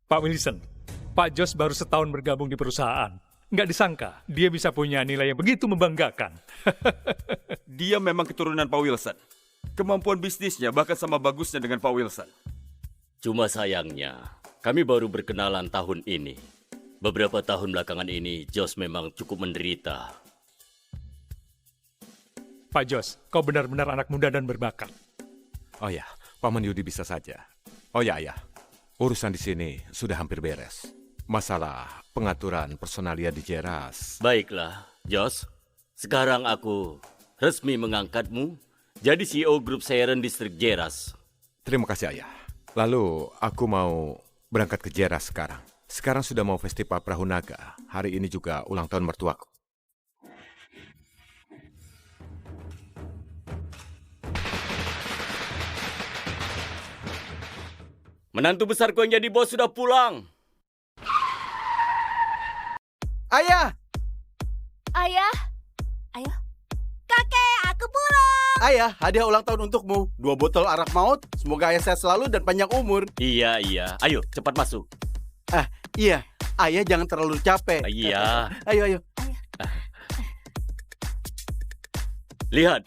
Pak Wilson, Pak Jos baru setahun bergabung di perusahaan. Nggak disangka, dia bisa punya nilai yang begitu membanggakan. Dia memang keturunan Pak Wilson. Kemampuan bisnisnya bahkan sama bagusnya dengan Pak Wilson. Cuma sayangnya, kami baru berkenalan tahun ini. Beberapa tahun belakangan ini, Jos memang cukup menderita. Pak Jos, kau benar-benar anak muda dan berbakat. Oh ya, Paman Yudi bisa saja. Oh ya, ayah. Urusan di sini sudah hampir beres. Masalah pengaturan personalia di Jeras. Baiklah, Jos. Sekarang aku resmi mengangkatmu jadi CEO grup Seiren Distrik Jeras. Terima kasih, ayah. Lalu aku mau berangkat ke Jeras sekarang. Sekarang sudah mau festival Perahu Naga. Hari ini juga ulang tahun mertuaku. Menantu besarku yang jadi bos sudah pulang. Ayah! Ayah, ayo. Kakek, aku pulang. Ayah, hadiah ulang tahun untukmu. 2 botol arak maut. Semoga ayah sehat selalu dan panjang umur. Iya. Ayo, cepat masuk. Iya. Ayah jangan terlalu capek. Iya. Ayo. Lihat,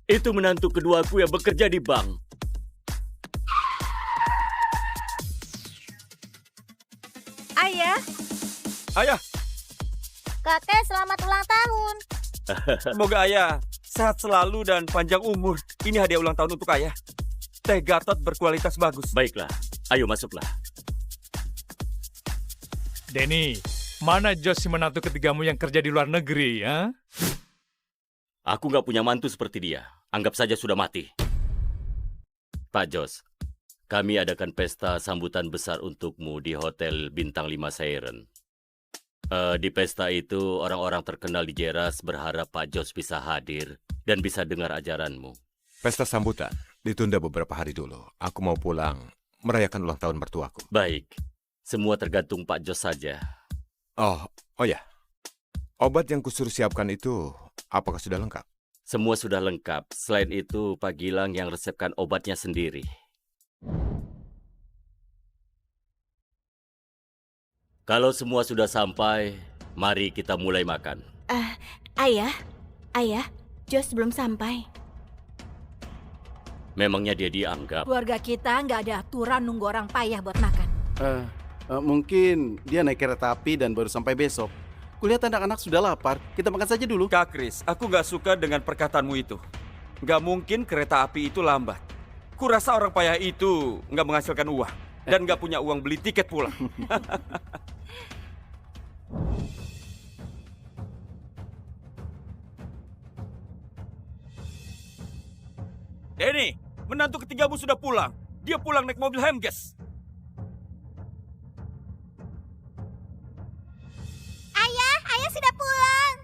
itu menantu keduaku yang bekerja di bank. Ayah, Ayah, kakek selamat ulang tahun. semoga ayah sehat selalu dan panjang umur. Ini hadiah ulang tahun untuk ayah. Teh Gatot berkualitas bagus. Baiklah, ayo masuklah. Denny, mana Jos si menantu ketigamu yang kerja di luar negeri, ya? Aku nggak punya mantu seperti dia. Anggap saja sudah mati. Pak Jos, kami adakan pesta sambutan besar untukmu di Hotel Bintang 5 Seiren. Di pesta itu, orang-orang terkenal di Jeras berharap Pak Jos bisa hadir dan bisa dengar ajaranmu. Pesta sambutan ditunda beberapa hari dulu. Aku mau pulang merayakan ulang tahun mertuaku. Baik, semua tergantung Pak Jos saja. Oh ya. Obat yang kusuruh siapkan itu, apakah sudah lengkap? Semua sudah lengkap. Selain itu, Pak Gilang yang resepkan obatnya sendiri. Kalau semua sudah sampai, mari kita mulai makan. Ayah, Jos belum sampai. Memangnya dia dianggap? Keluarga kita nggak ada aturan nunggu orang payah buat makan. Mungkin dia naik kereta api dan baru sampai besok. Kulihat anak-anak sudah lapar. Kita makan saja dulu. Kak Kris, aku nggak suka dengan perkataanmu itu. Nggak mungkin kereta api itu lambat. Kurasa orang payah itu nggak menghasilkan uang. Dan nggak punya uang beli tiket pulang. Denny, menantu ketigamu sudah pulang. Dia pulang naik mobil Hemges. Ayah sudah pulang.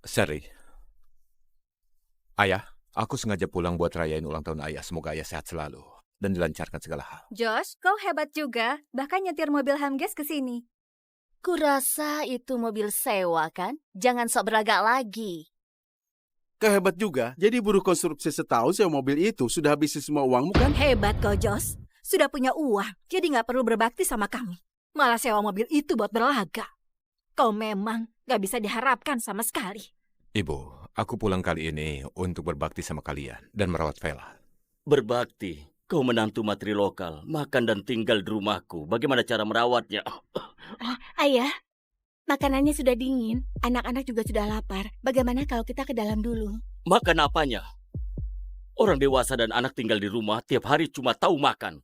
Sari. Ayah, aku sengaja pulang buat rayain ulang tahun ayah. Semoga ayah sehat selalu dan dilancarkan segala hal. Josh, kau hebat juga. Bahkan nyetir mobil Hamges ke sini. Kurasa itu mobil sewa kan? Jangan sok berlagak lagi. Kehebat juga. Jadi buruh konstruksi setahun sewa mobil itu sudah habisi semua uangmu kan? Hebat kau, Josh. Sudah punya uang, jadi nggak perlu berbakti sama kami. Malah sewa mobil itu buat berlaga. Kau memang nggak bisa diharapkan sama sekali. Ibu, aku pulang kali ini untuk berbakti sama kalian dan merawat Vela. Berbakti? Kau menantu matri lokal, makan dan tinggal di rumahku. Bagaimana cara merawatnya? Ayah, makanannya sudah dingin. Anak-anak juga sudah lapar. Bagaimana kalau kita ke dalam dulu? Makan apanya? Orang dewasa dan anak tinggal di rumah tiap hari cuma tahu makan.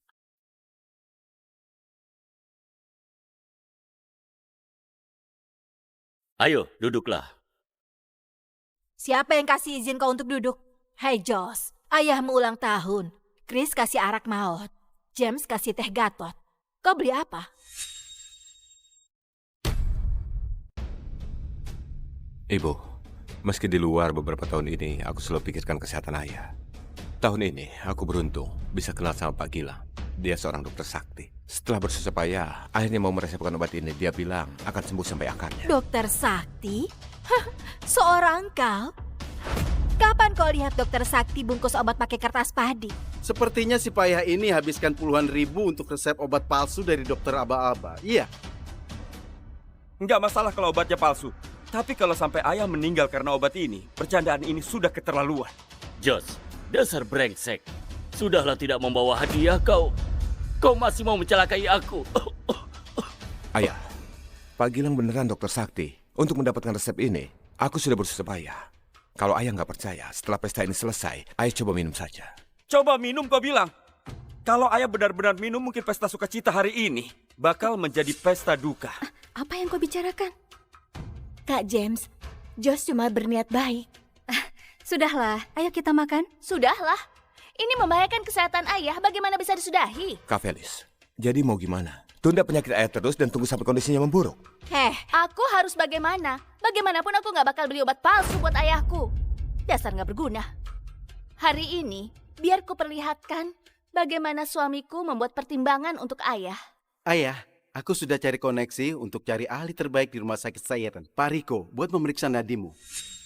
Ayo, duduklah. Siapa yang kasih izin kau untuk duduk? Hei Josh, ayahmu ulang tahun. Chris kasih arak maut. James kasih teh Gatot. Kau beli apa? Ibu, meski di luar beberapa tahun ini, aku selalu pikirkan kesehatan ayah. Tahun ini, aku beruntung bisa kenal sama Pak Gilang. Dia seorang dokter sakti. Setelah bersusah payah, akhirnya mau meresepkan obat ini. Dia bilang akan sembuh sampai akarnya. Dokter sakti? Hah, seorang kau? Kapan kau lihat dokter Sakti bungkus obat pakai kertas padi? Sepertinya si payah ini habiskan puluhan ribu untuk resep obat palsu dari dokter aba-aba. Iya, Nggak masalah kalau obatnya palsu. Tapi kalau sampai ayah meninggal karena obat ini, percandaan ini sudah keterlaluan. Jos, dasar brengsek. Sudahlah tidak membawa hadiah kau. Kau masih mau mencelakai aku. Ayah, Pak Gilang beneran dokter Sakti. Untuk mendapatkan resep ini, aku sudah bersusah payah. Kalau ayah nggak percaya, setelah pesta ini selesai, ayah coba minum saja. Coba minum kau bilang. Kalau ayah benar-benar minum, mungkin pesta sukacita hari ini bakal menjadi pesta duka. Apa yang kau bicarakan? Kak James, Josh cuma berniat baik. Sudahlah, ayo kita makan. Sudahlah. Ini membahayakan kesehatan ayah. Bagaimana bisa disudahi? Kak Felis, jadi mau gimana? Tunda penyakit ayah terus dan tunggu sampai kondisinya memburuk. Aku harus bagaimana? Bagaimanapun aku nggak bakal beli obat palsu buat ayahku. Dasar nggak berguna. Hari ini, biar ku perlihatkan bagaimana suamiku membuat pertimbangan untuk ayah. ayah, aku sudah cari koneksi untuk cari ahli terbaik di rumah sakit Sayeran, Pak Riko, buat memeriksa nadimu.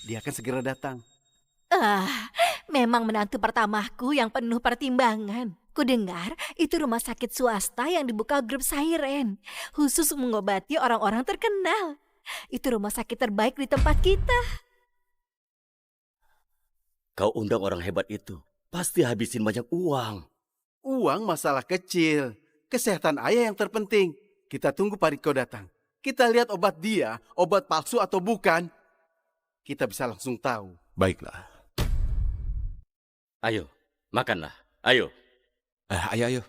Dia akan segera datang. Memang menantu pertamaku yang penuh pertimbangan. Kudengar itu rumah sakit swasta yang dibuka grup Siren, khusus mengobati orang-orang terkenal. Itu rumah sakit terbaik di tempat kita. Kau undang orang hebat itu. Pasti habisin banyak uang. Uang masalah kecil. Kesehatan ayah yang terpenting. Kita tunggu Pak Riko datang. Kita lihat obat dia, obat palsu atau bukan. Kita bisa langsung tahu. Baiklah. Ayo, makanlah. Ayo. Ayo.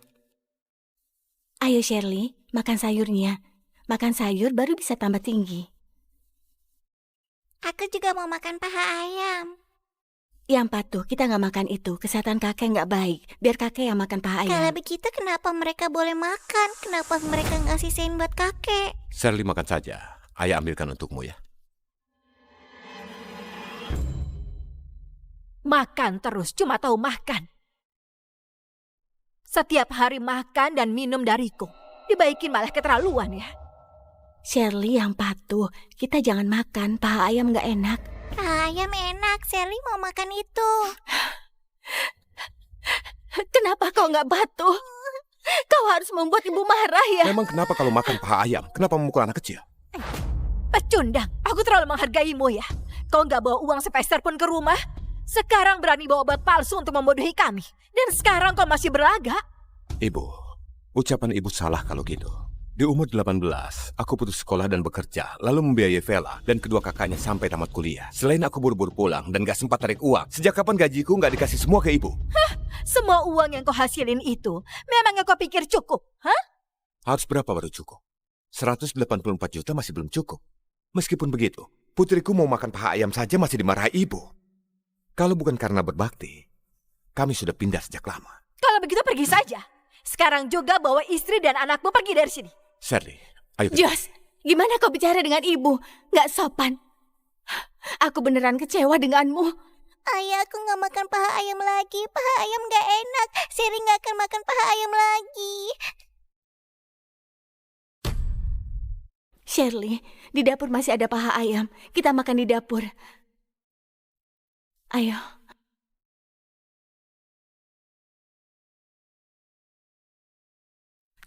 Ayo Shirley, makan sayurnya. Makan sayur baru bisa tambah tinggi. Aku juga mau makan paha ayam. Yang patuh, kita nggak makan itu. Kesehatan kakek nggak baik. Biar kakek yang makan paha ayam. Kalau begitu kenapa mereka boleh makan? Kenapa mereka nggak sisain buat kakek? Shirley makan saja. Ayah ambilkan untukmu ya. Makan terus, cuma tahu makan. Setiap hari makan dan minum dariku. Dibaikin malah keterlaluan ya. Shirley yang patuh, kita jangan makan. Paha ayam nggak enak. Paha ayam enak, Sally mau makan itu. Kenapa kau nggak patuh? Kau harus membuat ibu marah ya. Memang kenapa kalau makan paha ayam, kenapa memukul anak kecil? Pecundang, aku terlalu menghargaimu ya. Kau nggak bawa uang sepeser pun ke rumah. Sekarang berani bawa obat palsu untuk membodohi kami. Dan sekarang kau masih berlagak. Ibu, ucapan ibu salah kalau gitu. Di umur 18, aku putus sekolah dan bekerja, lalu membiayai Vela dan kedua kakaknya sampai tamat kuliah. Selain aku buru-buru pulang dan gak sempat tarik uang, sejak kapan gajiku gak dikasih semua ke ibu? Semua uang yang kau hasilin itu, memangnya kau pikir cukup? Harus berapa baru cukup? 184 juta masih belum cukup. Meskipun begitu, putriku mau makan paha ayam saja masih dimarahi ibu. Kalau bukan karena berbakti, kami sudah pindah sejak lama. Kalau begitu pergi saja. Sekarang juga bawa istri dan anakmu pergi dari sini. Shirley, ayo. Josh, gimana kau bicara dengan ibu? Nggak sopan. Aku beneran kecewa denganmu. Ayah, aku nggak makan paha ayam lagi. Paha ayam nggak enak. Sally nggak akan makan paha ayam lagi. Shirley, di dapur masih ada paha ayam. Kita makan di dapur. Ayo.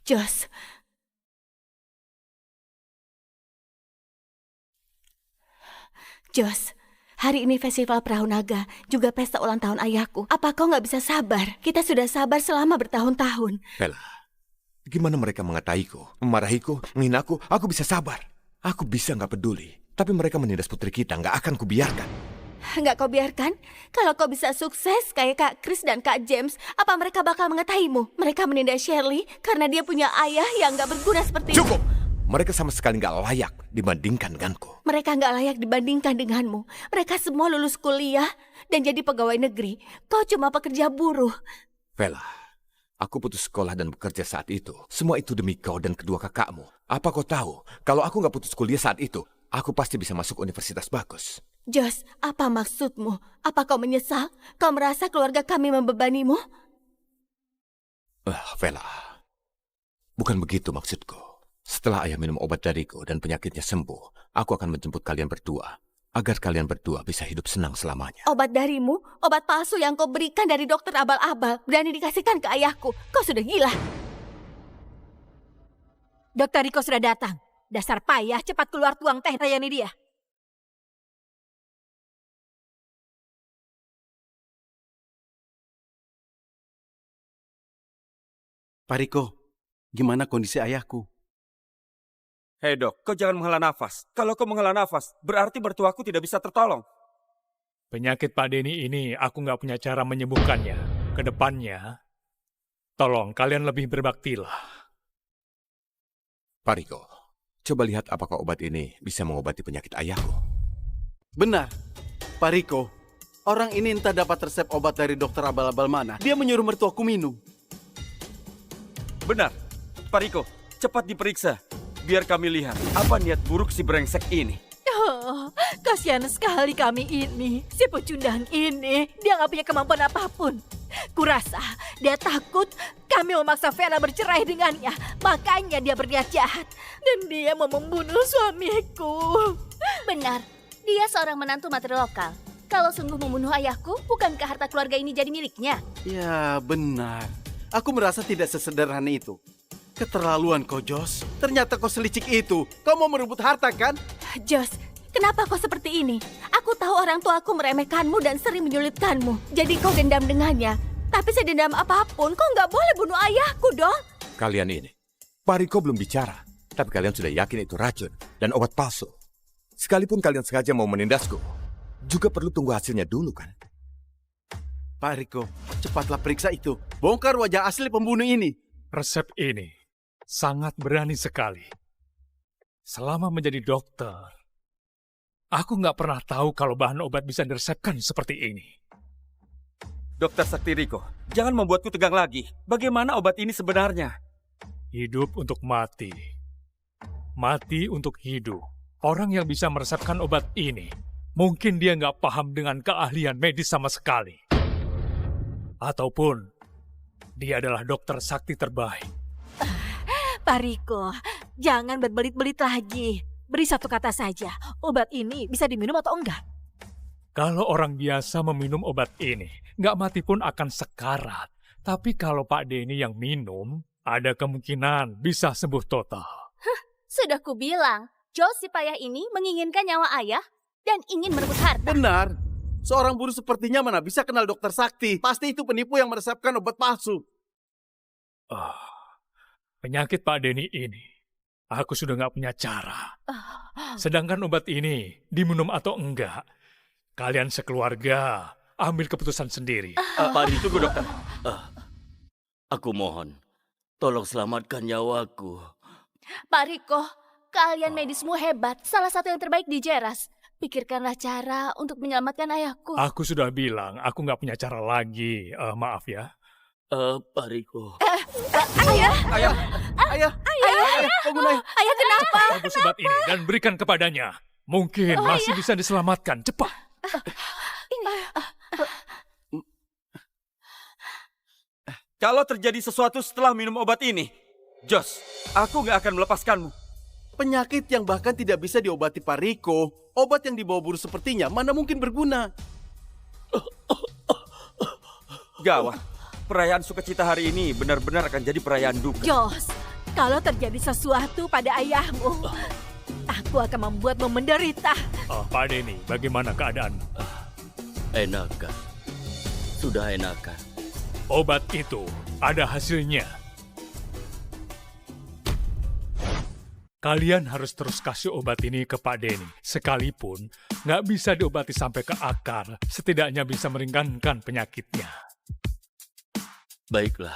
Josh. Josh, hari ini festival Perahu Naga, juga pesta ulang tahun ayahku. Apa kau nggak bisa sabar? Kita sudah sabar selama bertahun-tahun. Vela, gimana mereka mengatahiku, memarahiku, menghinaku, aku bisa sabar. Aku bisa nggak peduli. Tapi mereka menindas putri kita, nggak akan kubiarkan. Nggak kau biarkan? Kalau kau bisa sukses kayak Kak Chris dan Kak James, apa mereka bakal mengetahimu? Mereka menindas Shirley karena dia punya ayah yang nggak berguna seperti Cukup! Mereka sama sekali nggak layak dibandingkan denganku. Mereka nggak layak dibandingkan denganmu. Mereka semua lulus kuliah dan jadi pegawai negeri. Kau cuma pekerja buruh. Vela, aku putus sekolah dan bekerja saat itu. Semua itu demi kau dan kedua kakakmu. Apa kau tahu, kalau aku nggak putus kuliah saat itu, aku pasti bisa masuk universitas bagus. Josh, apa maksudmu? Apa kau menyesal? Kau merasa keluarga kami membebanimu? Vela, bukan begitu maksudku. Setelah ayah minum obat dariku dan penyakitnya sembuh, aku akan menjemput kalian berdua. agar kalian berdua bisa hidup senang selamanya. Obat darimu, obat palsu yang kau berikan dari dokter abal-abal, berani dikasihkan ke ayahku. Kau sudah gila. Dokter Riko sudah datang. Dasar payah, cepat keluar tuang teh Rayani dia. Pak Riko, gimana kondisi ayahku? Hei dok, kau jangan menghela nafas. Kalau kau menghela nafas, berarti mertuaku tidak bisa tertolong. Penyakit Pak Denny ini aku nggak punya cara menyembuhkannya. Kedepannya, tolong kalian lebih berbaktilah. Pak Riko, coba lihat apakah obat ini bisa mengobati penyakit ayahku. Benar, Pak Riko. Orang ini entah dapat resep obat dari dokter abal-abal mana. Dia menyuruh mertuaku minum. Benar, Pak Riko, cepat diperiksa. Biar kami lihat apa niat buruk si brengsek ini. Oh, kasihan sekali kami ini. Si pecundang ini, dia nggak punya kemampuan apapun. Kurasa dia takut kami memaksa Vera bercerai dengannya. Makanya dia berniat jahat. Dan dia mau membunuh suamiku. Benar, dia seorang menantu materi lokal. Kalau sungguh membunuh ayahku, bukankah harta keluarga ini jadi miliknya? Ya, benar. Aku merasa tidak sesederhana itu. Keterlaluan kau, Jos. Ternyata kau selicik itu. Kau mau merebut harta, kan? Jos, kenapa kau seperti ini? Aku tahu orang tuaku meremehkanmu dan sering menyulitkanmu. Jadi kau dendam dengannya. Tapi sedendam apapun, kau nggak boleh bunuh ayahku dong. Kalian ini, Pak Riko belum bicara, tapi kalian sudah yakin itu racun dan obat palsu. Sekalipun kalian sengaja mau menindasku, juga perlu tunggu hasilnya dulu kan? Pak Riko, cepatlah periksa itu. Bongkar wajah asli pembunuh ini. Resep ini sangat berani sekali. Selama menjadi dokter, aku nggak pernah tahu kalau bahan obat bisa diresepkan seperti ini. Dokter Sakti Riko, jangan membuatku tegang lagi. Bagaimana obat ini sebenarnya? Hidup untuk mati. Mati untuk hidup. Orang yang bisa meresepkan obat ini, mungkin dia nggak paham dengan keahlian medis sama sekali. Ataupun, dia adalah dokter sakti terbaik. Pak Riko, jangan berbelit-belit lagi. Beri satu kata saja, obat ini bisa diminum atau enggak? Kalau orang biasa meminum obat ini, nggak mati pun akan sekarat. Tapi kalau Pak Denny yang minum, ada kemungkinan bisa sembuh total. Sudah kubilang, Jos si payah ini menginginkan nyawa ayah dan ingin merebut harta. Benar. Seorang buruh sepertinya mana bisa kenal dokter sakti. Pasti itu penipu yang meresepkan obat palsu. Penyakit Pak Denny ini, aku sudah nggak punya cara. Sedangkan obat ini, diminum atau enggak, kalian sekeluarga ambil keputusan sendiri. Pak Riko, tunggu dokter. Aku mohon, tolong selamatkan nyawaku. Pak Riko, keahlian medismu hebat, salah satu yang terbaik di Jeras. Pikirkanlah cara untuk menyelamatkan ayahku. Aku sudah bilang, aku nggak punya cara lagi. Maaf ya. Pak Riko. Ayah, bangun ayah. Ayah kenapa? Rebus obat ini dan berikan kepadanya. Mungkin masih bisa diselamatkan. Cepat. Kalau terjadi sesuatu setelah minum obat ini, Jos, aku nggak akan melepaskanmu. Penyakit yang bahkan tidak bisa diobati Pak Riko, obat yang dibawa buruh sepertinya mana mungkin berguna. Gawat, perayaan sukacita hari ini benar-benar akan jadi perayaan duka. Jos, kalau terjadi sesuatu pada ayahmu, aku akan membuatmu menderita. Pak Denny, bagaimana keadaan? Enakan. Sudah enakan. Obat itu ada hasilnya. Kalian harus terus kasih obat ini ke Pak Denny. Sekalipun nggak bisa diobati sampai ke akar, setidaknya bisa meringankan penyakitnya. Baiklah.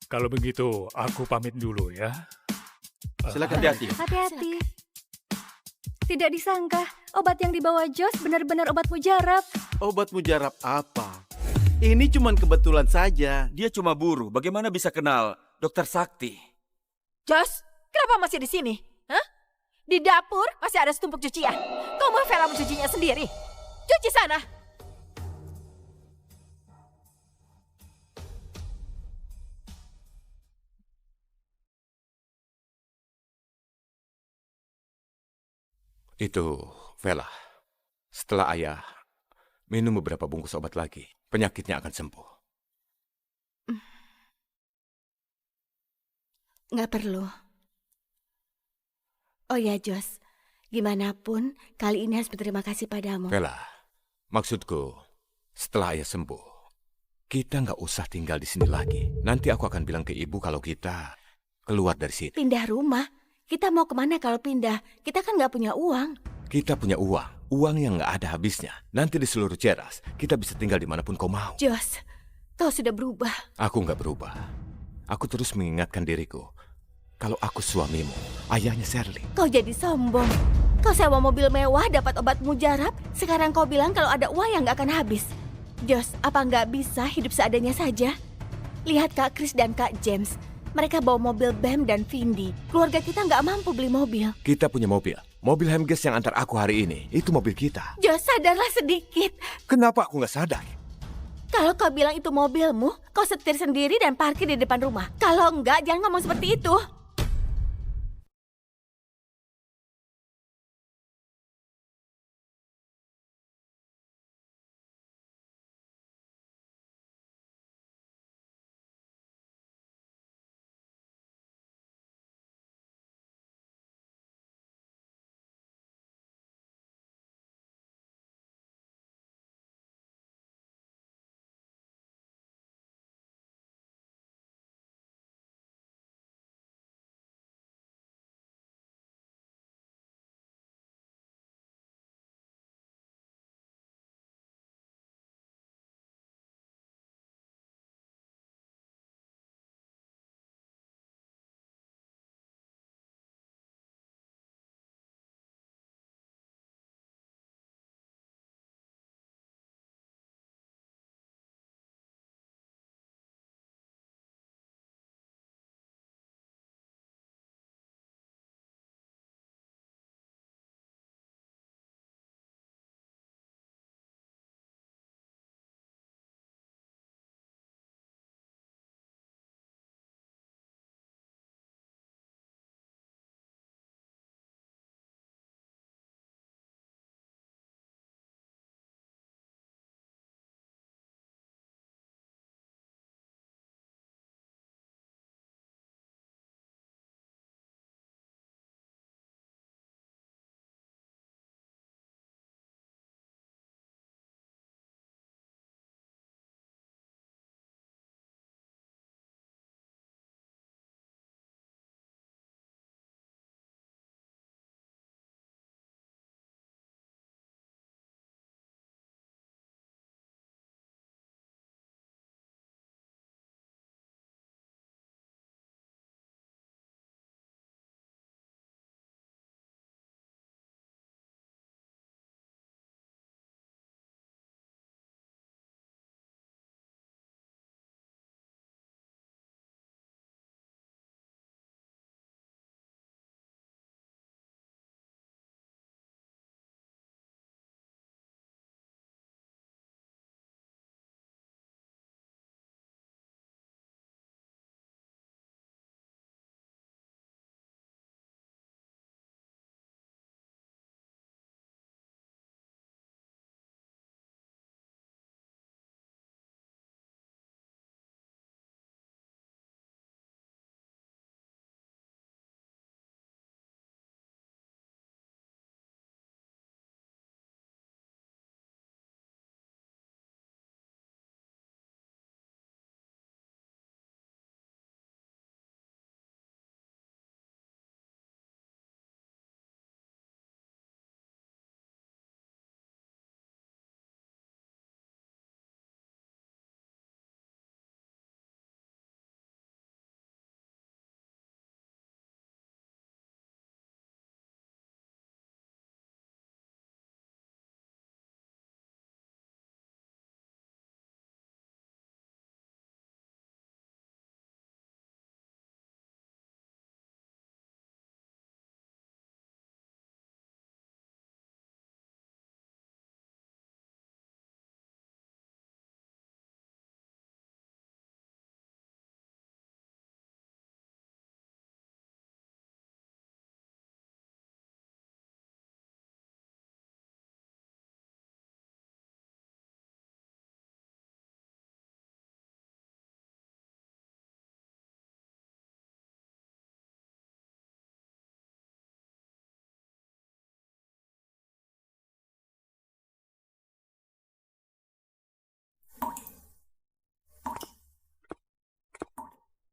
Kalau begitu, aku pamit dulu ya. Silakan. Hati-hati. Hati-hati. Tidak disangka, obat yang dibawa Jos benar-benar obat mujarab. Obat mujarab apa? Ini cuma kebetulan saja. Dia cuma buruh, bagaimana bisa kenal Dokter Sakti? Jos, kenapa masih di sini? Hah? Di dapur masih ada setumpuk cucian. Kau mau Vera mencucinya sendiri? Cuci sana. Itu, Vela. Setelah ayah minum beberapa bungkus obat lagi, penyakitnya akan sembuh. Nggak perlu. Oh ya, Jos. Gimana pun, kali ini harus berterima kasih padamu. Vela, maksudku, setelah ayah sembuh, kita nggak usah tinggal di sini lagi. Nanti aku akan bilang ke ibu kalau kita keluar dari sini. Pindah rumah? Kita mau kemana kalau pindah? Kita kan nggak punya uang. Kita punya uang yang nggak ada habisnya. Nanti di seluruh Ceras, kita bisa tinggal dimanapun kau mau. Jos, kau sudah berubah. Aku nggak berubah. Aku terus mengingatkan diriku, kalau aku suamimu, ayahnya Shirley. Kau jadi sombong. Kau sewa mobil mewah, dapat obat mujarab. Sekarang kau bilang kalau ada uang yang nggak akan habis. Jos, apa nggak bisa hidup seadanya saja? Lihat Kak Chris dan Kak James. Mereka bawa mobil Bam dan Vindi. Keluarga kita nggak mampu beli mobil. Kita punya mobil. Mobil Hemges yang antar aku hari ini, itu mobil kita. Jos, sadarlah sedikit. Kenapa aku nggak sadar? Kalau kau bilang itu mobilmu, kau setir sendiri dan parkir di depan rumah. Kalau enggak, jangan ngomong seperti itu.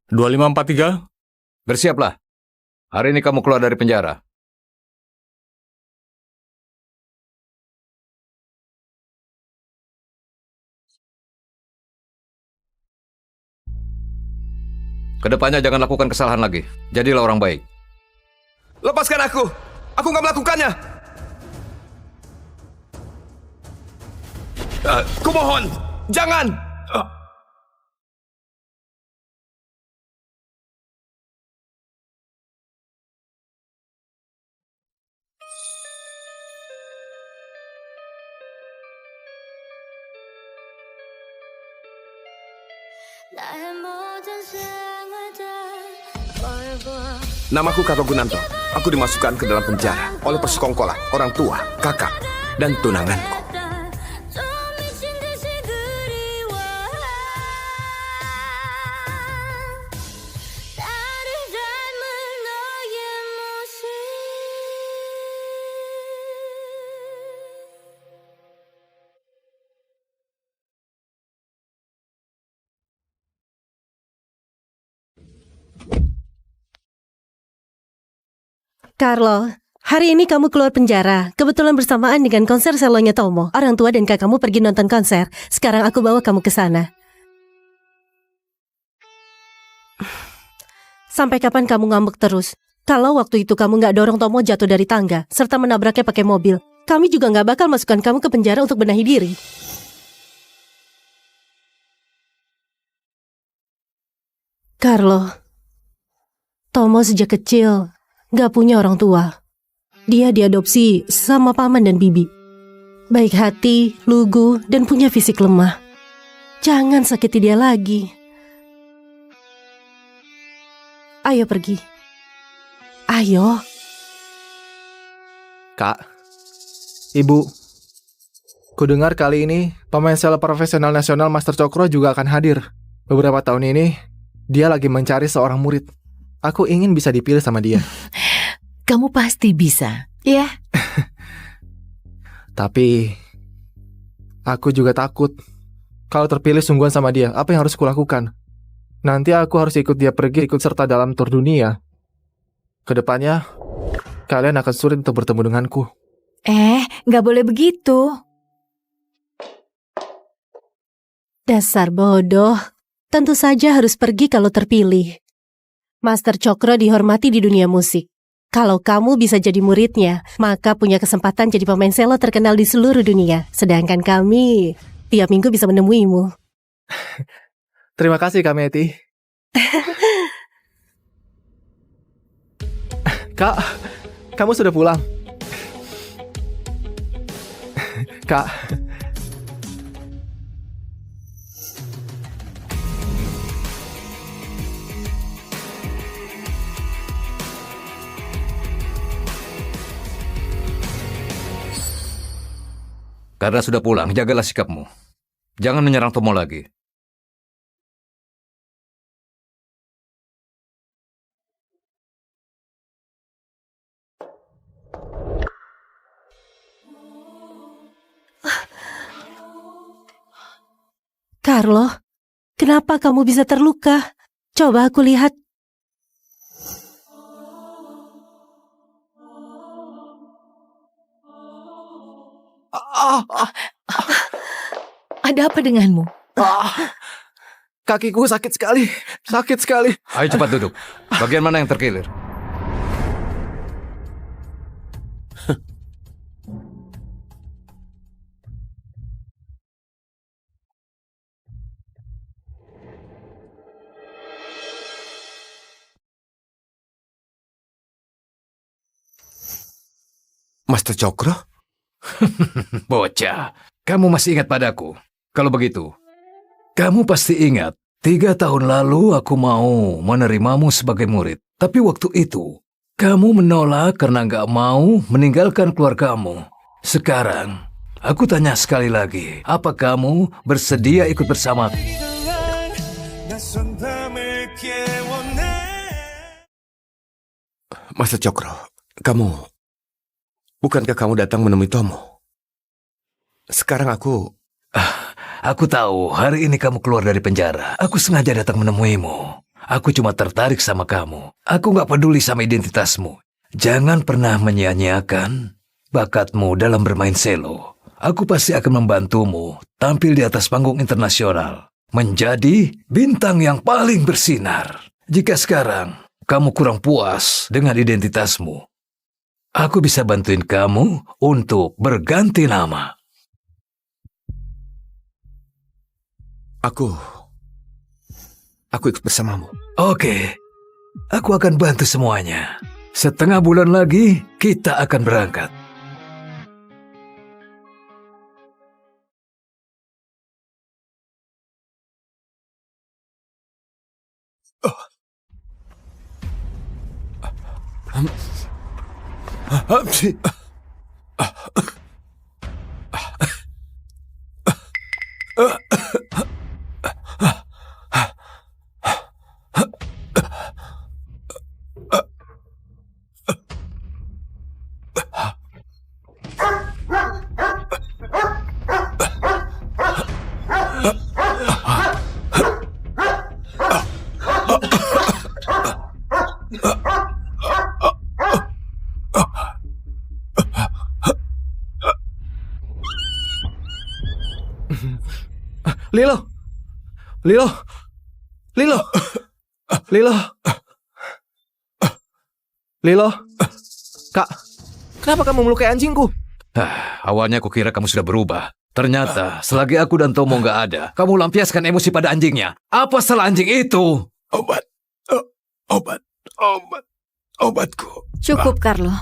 2543. Bersiaplah. Hari ini kamu keluar dari penjara. Kedepannya jangan lakukan kesalahan lagi. Jadilah orang baik. Lepaskan aku! Aku nggak melakukannya! Kumohon, jangan! Namaku Kato Gunanto. Aku dimasukkan ke dalam penjara oleh persekongkolan, orang tua, kakak, dan tunanganku. Carlo, hari ini kamu keluar penjara. Kebetulan bersamaan dengan konser selonya Tomo. Orang tua dan kakakmu pergi nonton konser. Sekarang aku bawa kamu ke sana. Sampai kapan kamu ngambek terus? Kalau waktu itu kamu nggak dorong Tomo jatuh dari tangga, serta menabraknya pakai mobil, kami juga nggak bakal masukkan kamu ke penjara untuk benahi diri. Carlo, Tomo sejak kecil gak punya orang tua. Dia diadopsi sama paman dan bibi. Baik hati, lugu, dan punya fisik lemah. Jangan sakiti dia lagi. Ayo pergi. Ayo. Kak, Ibu, kudengar kali ini pemain sel profesional nasional Master Cokro juga akan hadir. Beberapa tahun ini, dia lagi mencari seorang murid. Aku ingin bisa dipilih sama dia. Kamu pasti bisa. Ya. Tapi aku juga takut. Kalau terpilih sungguhan sama dia, apa yang harus kulakukan? Nanti aku harus ikut dia pergi, ikut serta dalam tur dunia. Kedepannya, kalian akan sulit untuk bertemu denganku. Nggak boleh begitu. Dasar bodoh. Tentu saja harus pergi kalau terpilih. Master Cokro dihormati di dunia musik. Kalau kamu bisa jadi muridnya, maka punya kesempatan jadi pemain selo terkenal di seluruh dunia. Sedangkan kami tiap minggu bisa menemuimu. Terima kasih, Kak Meti. Kak, kamu sudah pulang. Kak. Karena sudah pulang, jagalah sikapmu. Jangan menyerang Tomo lagi. Carlo, kenapa kamu bisa terluka? Coba aku lihat. Ada apa denganmu? Kakiku sakit sekali. Sakit sekali. Ayo cepat duduk. Bagian mana yang terkilir? Master Cokro? Bocah, kamu masih ingat padaku? Kalau begitu, kamu pasti ingat 3 tahun lalu aku mau menerimamu sebagai murid. Tapi waktu itu, kamu menolak karena nggak mau meninggalkan keluargamu. Sekarang, aku tanya sekali lagi, apa kamu bersedia ikut bersamaku? Master Cokro, bukankah kamu datang menemui Tomo? Sekarang Aku tahu hari ini kamu keluar dari penjara. Aku sengaja datang menemuimu. Aku cuma tertarik sama kamu. Aku nggak peduli sama identitasmu. Jangan pernah menyia-nyiakan bakatmu dalam bermain selo. Aku pasti akan membantumu tampil di atas panggung internasional. Menjadi bintang yang paling bersinar. Jika sekarang kamu kurang puas dengan identitasmu, aku bisa bantuin kamu untuk berganti nama. Aku ikut bersamamu. Oke, aku akan bantu semuanya. Setengah bulan lagi kita akan berangkat. Lilo! Lilo! Lilo! Lilo! Lilo! Kak, kenapa kamu melukai anjingku? Awalnya aku kira kamu sudah berubah. Ternyata selagi aku dan Tomo nggak ada, kamu lampiaskan emosi pada anjingnya. Apa salah anjing itu? Obatku. Cukup, Carlo.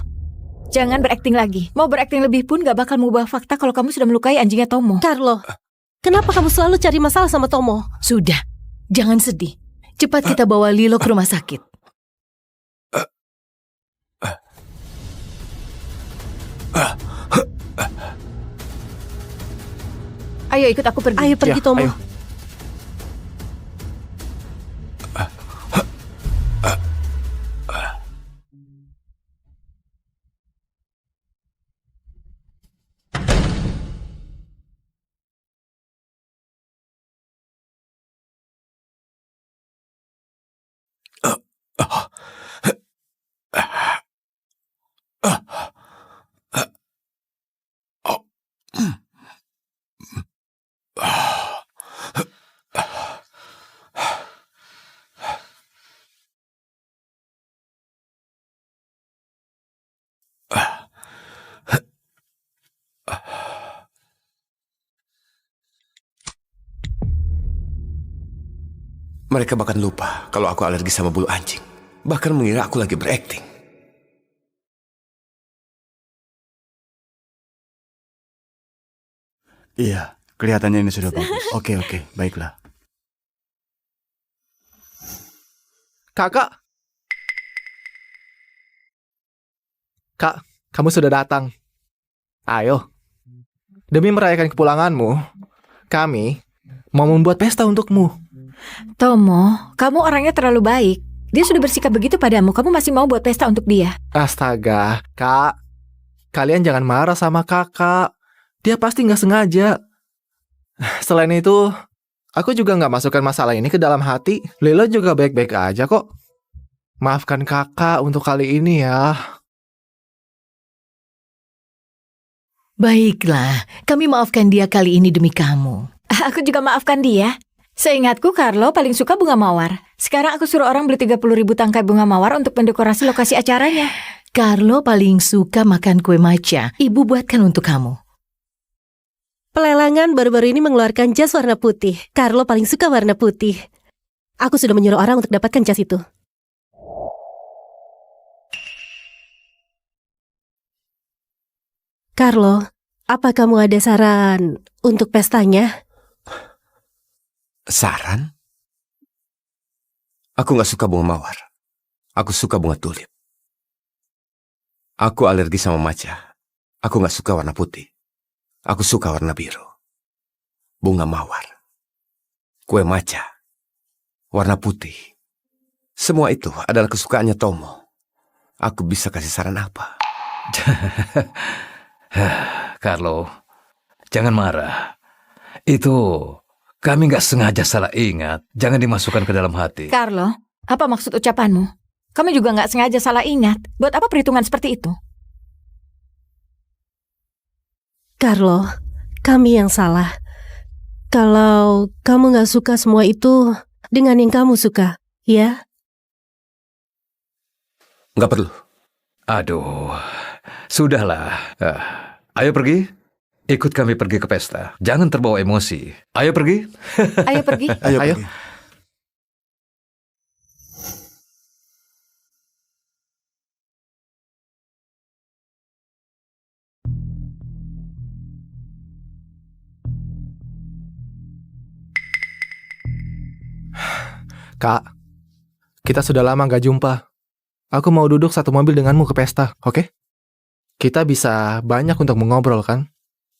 Jangan berakting lagi. Mau berakting lebih pun gak bakal mengubah fakta kalau kamu sudah melukai anjingnya Tomo. Carlo, kenapa kamu selalu cari masalah sama Tomo? Sudah, jangan sedih. Cepat kita bawa Lilo ke rumah sakit. Ayo ikut aku pergi. Ayo pergi, Tomo. Ayo. Mereka bahkan lupa kalau aku alergi sama bulu anjing. Bahkan mengira aku lagi berakting. Iya, kelihatannya ini sudah bagus. Oke, baiklah. Kakak! Kak, kamu sudah datang. Ayo. Demi merayakan kepulanganmu, kami mau membuat pesta untukmu. Tomo, kamu orangnya terlalu baik. Dia sudah bersikap begitu padamu, kamu masih mau buat pesta untuk dia. Astaga, Kak. Kalian jangan marah sama kakak. Dia pasti nggak sengaja. Selain itu, aku juga nggak masukkan masalah ini ke dalam hati. Lilo juga baik-baik aja kok. Maafkan kakak untuk kali ini ya. Baiklah, kami maafkan dia kali ini demi kamu. Aku juga maafkan dia. Seingatku, Carlo paling suka bunga mawar. Sekarang aku suruh orang beli 30.000 tangkai bunga mawar untuk mendekorasi lokasi acaranya. Carlo paling suka makan kue matcha. Ibu buatkan untuk kamu. Pelelangan baru-baru ini mengeluarkan jas warna putih. Carlo paling suka warna putih. Aku sudah menyuruh orang untuk dapatkan jas itu. Carlo, apa kamu ada saran untuk pestanya? Saran? Aku nggak suka bunga mawar. Aku suka bunga tulip. Aku alergi sama matcha. Aku nggak suka warna putih. Aku suka warna biru. Bunga mawar. Kue matcha. Warna putih. Semua itu adalah kesukaannya Tomo. Aku bisa kasih saran apa? Carlo, jangan marah. Itu kami nggak sengaja salah ingat. Jangan dimasukkan ke dalam hati. Carlo, Apa maksud ucapanmu? Kamu juga nggak sengaja salah ingat. Buat apa perhitungan seperti itu? Carlo, kami yang salah. Kalau kamu nggak suka semua itu dengan yang kamu suka, ya? Nggak perlu. Aduh, sudahlah. Ayo pergi. Ikut kami pergi ke pesta. Jangan terbawa emosi. Ayo pergi. Ayo pergi. Ayo. Kak, kita sudah lama gak jumpa. Aku mau duduk satu mobil denganmu ke pesta, oke? Kita bisa banyak untuk mengobrol, kan?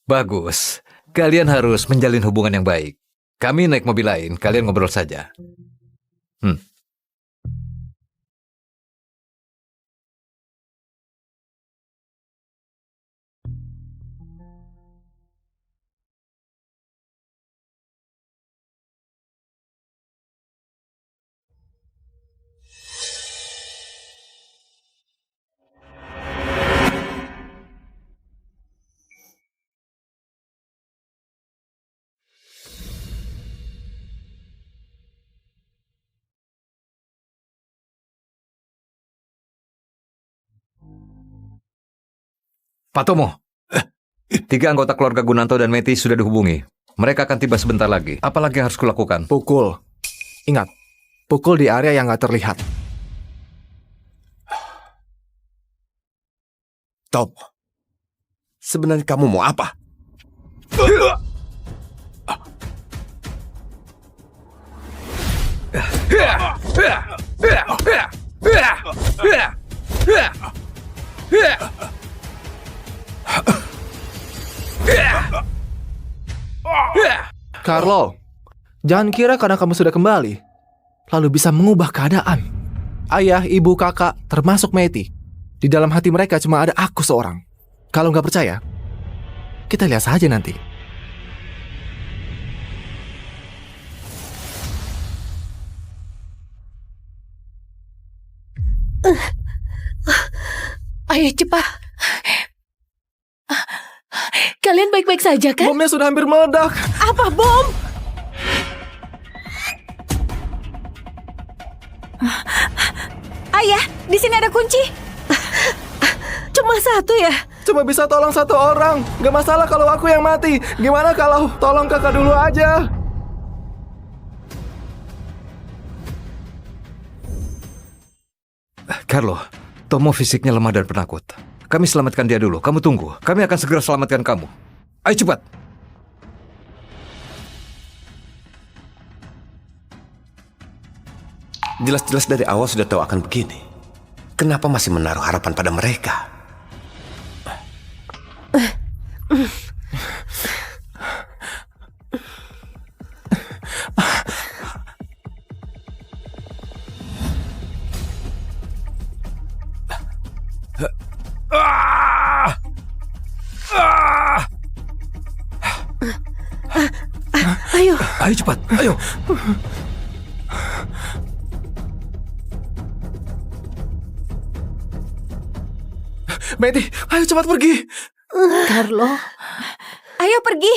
Bagus. Kalian harus menjalin hubungan yang baik. Kami naik mobil lain, kalian ngobrol saja. Pak Tomo, 3 anggota keluarga Gunanto dan Meti sudah dihubungi. Mereka akan tiba sebentar lagi. Apalagi yang harus kulakukan? Pukul. Ingat, pukul di area yang gak terlihat. Tom, sebenarnya kamu mau apa? Carlo, jangan kira karena kamu sudah kembali, lalu bisa mengubah keadaan. Ayah, ibu, kakak, termasuk Meti. Di dalam hati mereka cuma ada aku seorang. Kalau nggak percaya, kita lihat saja nanti. Ayo cepat. Kalian baik-baik saja kan? Bomnya sudah hampir meledak. Apa bom? Ayah, di sini ada kunci. Cuma satu ya? Cuma bisa tolong satu orang. Gak masalah kalau aku yang mati. Gimana kalau tolong kakak dulu aja? Carlo, Tomo fisiknya lemah dan penakut. Kami selamatkan dia dulu. Kamu tunggu. Kami akan segera selamatkan kamu. Ayo cepat. Jelas-jelas dari awal sudah tahu akan begini. Kenapa masih menaruh harapan pada mereka? Ayo cepat, ayo. Meti, ayo cepat pergi. Carlo, Ayo pergi.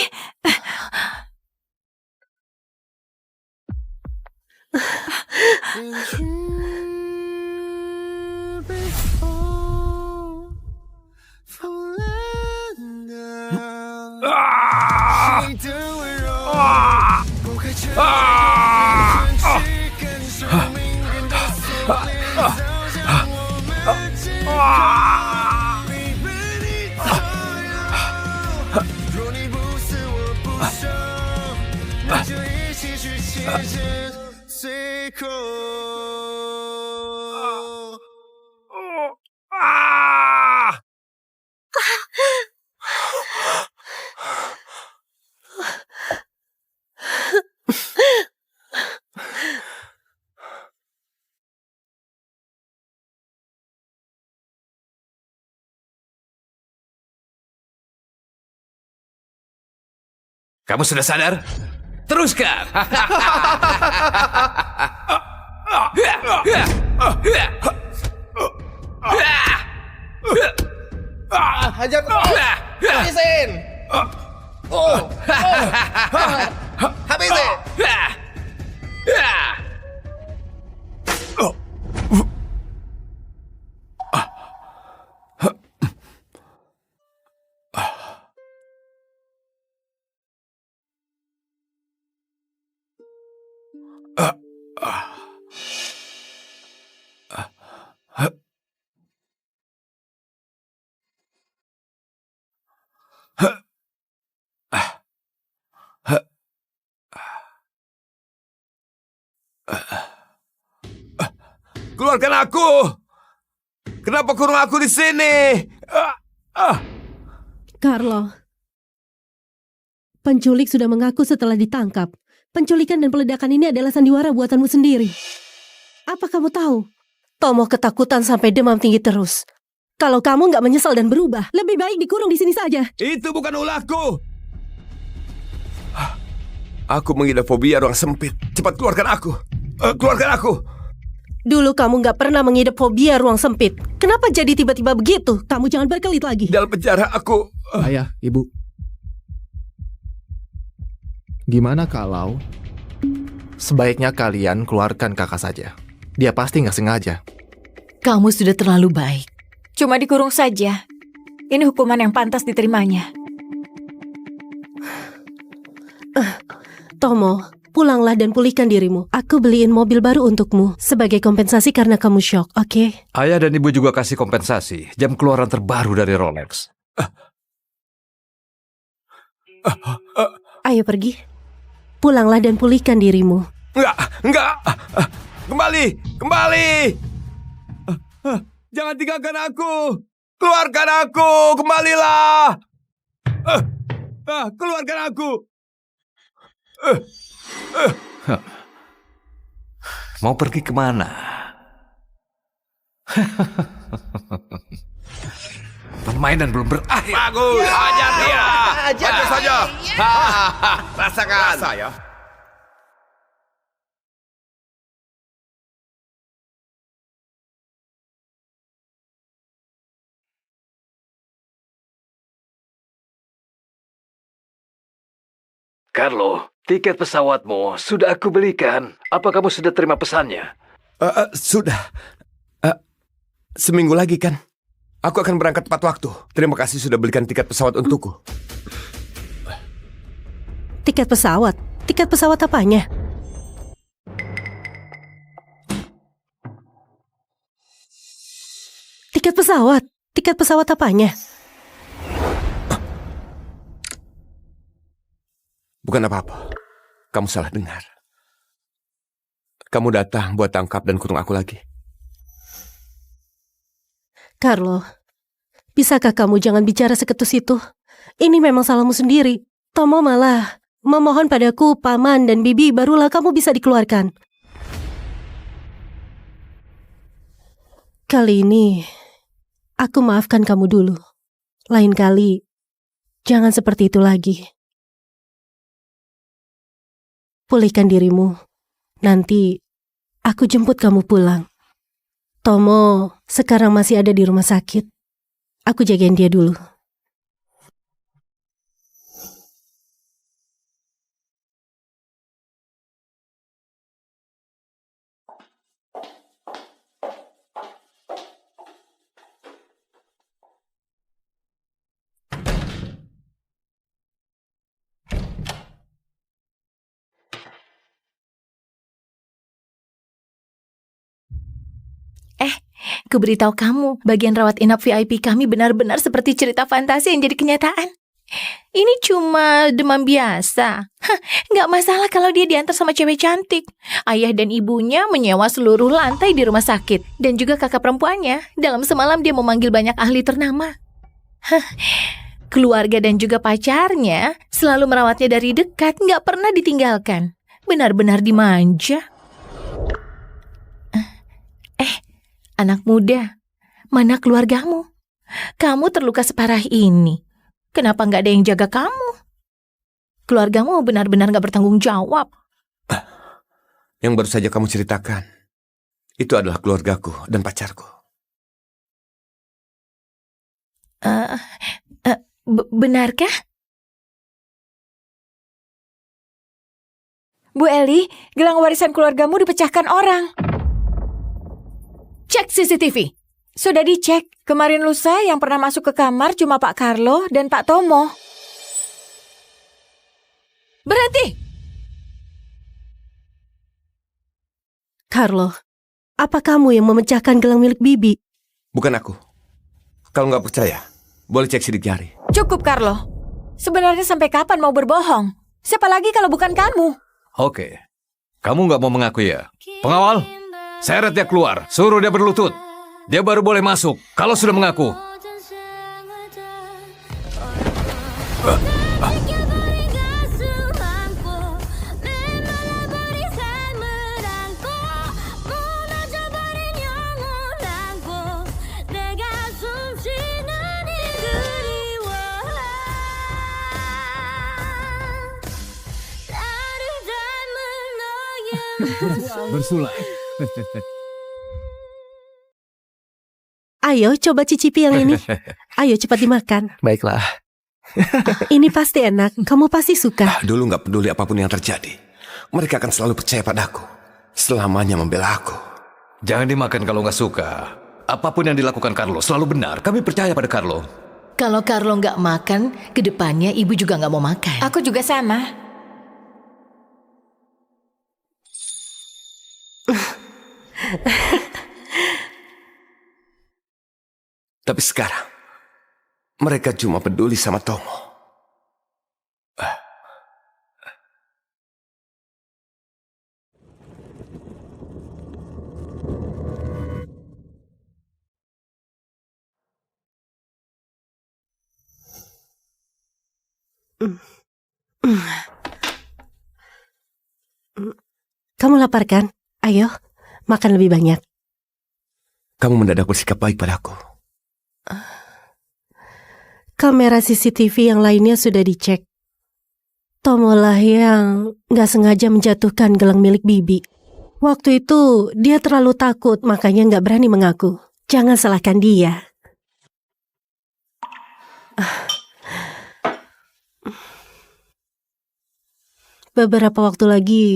Kamu sudah sadar? Teruskan. Hajar terus. Habisin. Habisin. Keluarkan aku! Kenapa kurung aku di sini? Carlo, penculik sudah mengaku setelah ditangkap. Penculikan dan peledakan ini adalah sandiwara buatanmu sendiri. Apa kamu tahu? Tomo ketakutan sampai demam tinggi terus. Kalau kamu nggak menyesal dan berubah, lebih baik dikurung di sini saja. Itu bukan ulahku. Aku mengidap fobia ruang sempit. Cepat keluarkan aku. Keluarkan aku. Dulu kamu nggak pernah mengidap fobia ruang sempit. Kenapa jadi tiba-tiba begitu? Kamu jangan berkelit lagi. Dalam penjara aku... Ayah, Ibu. Gimana kalau sebaiknya kalian keluarkan kakak saja? Dia pasti nggak sengaja. Kamu sudah terlalu baik. Cuma dikurung saja. Ini hukuman yang pantas diterimanya. Tomo, pulanglah dan pulihkan dirimu. Aku beliin mobil baru untukmu sebagai kompensasi karena kamu syok, oke? Ayah dan ibu juga kasih kompensasi. Jam keluaran terbaru dari Rolex. Ayo pergi. Pulanglah dan pulihkan dirimu. Enggak. Kembali. Jangan tinggalkan aku. Keluarkan aku. Kembalilah. Keluarkan aku. Mau pergi kemana? Permainan belum berakhir. Bagus. Ajar dia. Ajar saja. Rasakan. Rasa ya. Carlo, tiket pesawatmu sudah aku belikan. Apa kamu sudah terima pesannya? Sudah. Seminggu lagi kan? Aku akan berangkat tepat waktu. Terima kasih sudah belikan tiket pesawat untukku. Tiket pesawat? Tiket pesawat apanya? Tiket pesawat? Tiket pesawat apanya? Bukan apa-apa. Kamu salah dengar. Kamu datang buat tangkap dan kurung aku lagi. Carlo, bisakah kamu jangan bicara seketus itu? Ini memang salahmu sendiri. Tomo malah memohon padaku, Paman dan Bibi, barulah kamu bisa dikeluarkan. Kali ini, aku maafkan kamu dulu. Lain kali, jangan seperti itu lagi. Pulihkan dirimu. Nanti, aku jemput kamu pulang. Tomo sekarang masih ada di rumah sakit. Aku jagain dia dulu. Aku beritahu kamu, bagian rawat inap VIP kami benar-benar seperti cerita fantasi yang jadi kenyataan. Ini cuma demam biasa. Nggak masalah kalau dia diantar sama cewek cantik. Ayah dan ibunya menyewa seluruh lantai di rumah sakit. Dan juga kakak perempuannya. Dalam semalam dia memanggil banyak ahli ternama. Keluarga dan juga pacarnya selalu merawatnya dari dekat, nggak pernah ditinggalkan. Benar-benar dimanja. Anak muda, mana keluargamu? Kamu terluka separah ini. Kenapa nggak ada yang jaga kamu? Keluargamu benar-benar nggak bertanggung jawab. Yang baru saja kamu ceritakan, Itu adalah keluargaku dan pacarku. Benarkah? Bu Eli, gelang warisan keluargamu dipecahkan orang. Cek CCTV. Sudah dicek. Kemarin lusa yang pernah masuk ke kamar cuma Pak Carlo dan Pak Tomo. Berhenti! Carlo, apa kamu yang memecahkan gelang milik Bibi? Bukan aku. Kalau nggak percaya, boleh cek sidik jari. Cukup, Carlo. Sebenarnya sampai kapan mau berbohong? Siapa lagi kalau bukan kamu? Oke. Kamu nggak mau mengaku ya? Pengawal, seret dia keluar. Suruh dia berlutut. Dia baru boleh masuk kalau sudah mengaku. Bersulai. Ayo coba cicipi yang ini. Ayo cepat dimakan. Baiklah. Ini pasti enak. Kamu pasti suka. Dulu nggak peduli apapun yang terjadi. Mereka akan selalu percaya padaku. Selamanya membela aku. Jangan dimakan kalau nggak suka. Apapun yang dilakukan Carlo selalu benar. Kami percaya pada Carlo. Kalau Carlo nggak makan, kedepannya ibu juga nggak mau makan. Aku juga sama. Tapi sekarang, mereka cuma peduli sama Tomo. Kamu lapar kan? Ayo, makan lebih banyak. Kamu mendadak bersikap baik padaku. Kamera CCTV yang lainnya sudah dicek. Tomolah yang gak sengaja menjatuhkan gelang milik Bibi. Waktu itu dia terlalu takut, makanya gak berani mengaku. Jangan salahkan dia. Beberapa waktu lagi,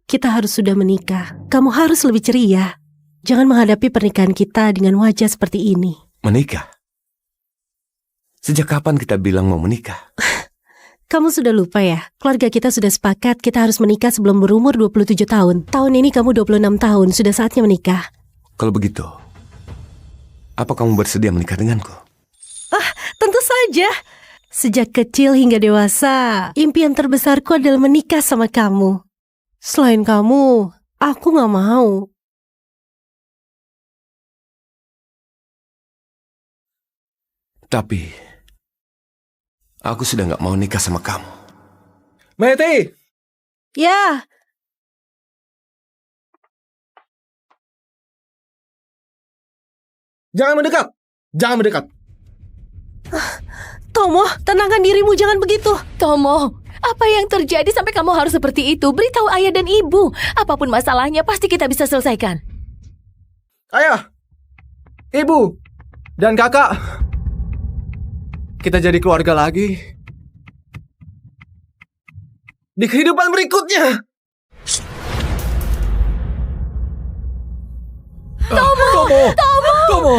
kita harus sudah menikah. Kamu harus lebih ceria. Jangan menghadapi pernikahan kita dengan wajah seperti ini. Menikah? Sejak kapan kita bilang mau menikah? Kamu sudah lupa ya? Keluarga kita sudah sepakat kita harus menikah sebelum berumur 27 tahun. Tahun ini kamu 26 tahun, sudah saatnya menikah. Kalau begitu, apa kamu bersedia menikah denganku? Tentu saja. Sejak kecil hingga dewasa, impian terbesarku adalah menikah sama kamu. Selain kamu, aku gak mau. Tapi, aku sudah gak mau nikah sama kamu. Meti! Ya, Jangan mendekat! Jangan mendekat! Tomo, tenangkan dirimu, jangan begitu. Tomo, apa yang terjadi sampai kamu harus seperti itu? Beritahu ayah dan ibu. Apapun masalahnya pasti kita bisa selesaikan. Ayah! Ibu! Dan kakak! Kita jadi keluarga lagi. Di kehidupan berikutnya! Tomo! Tomo! Tomo!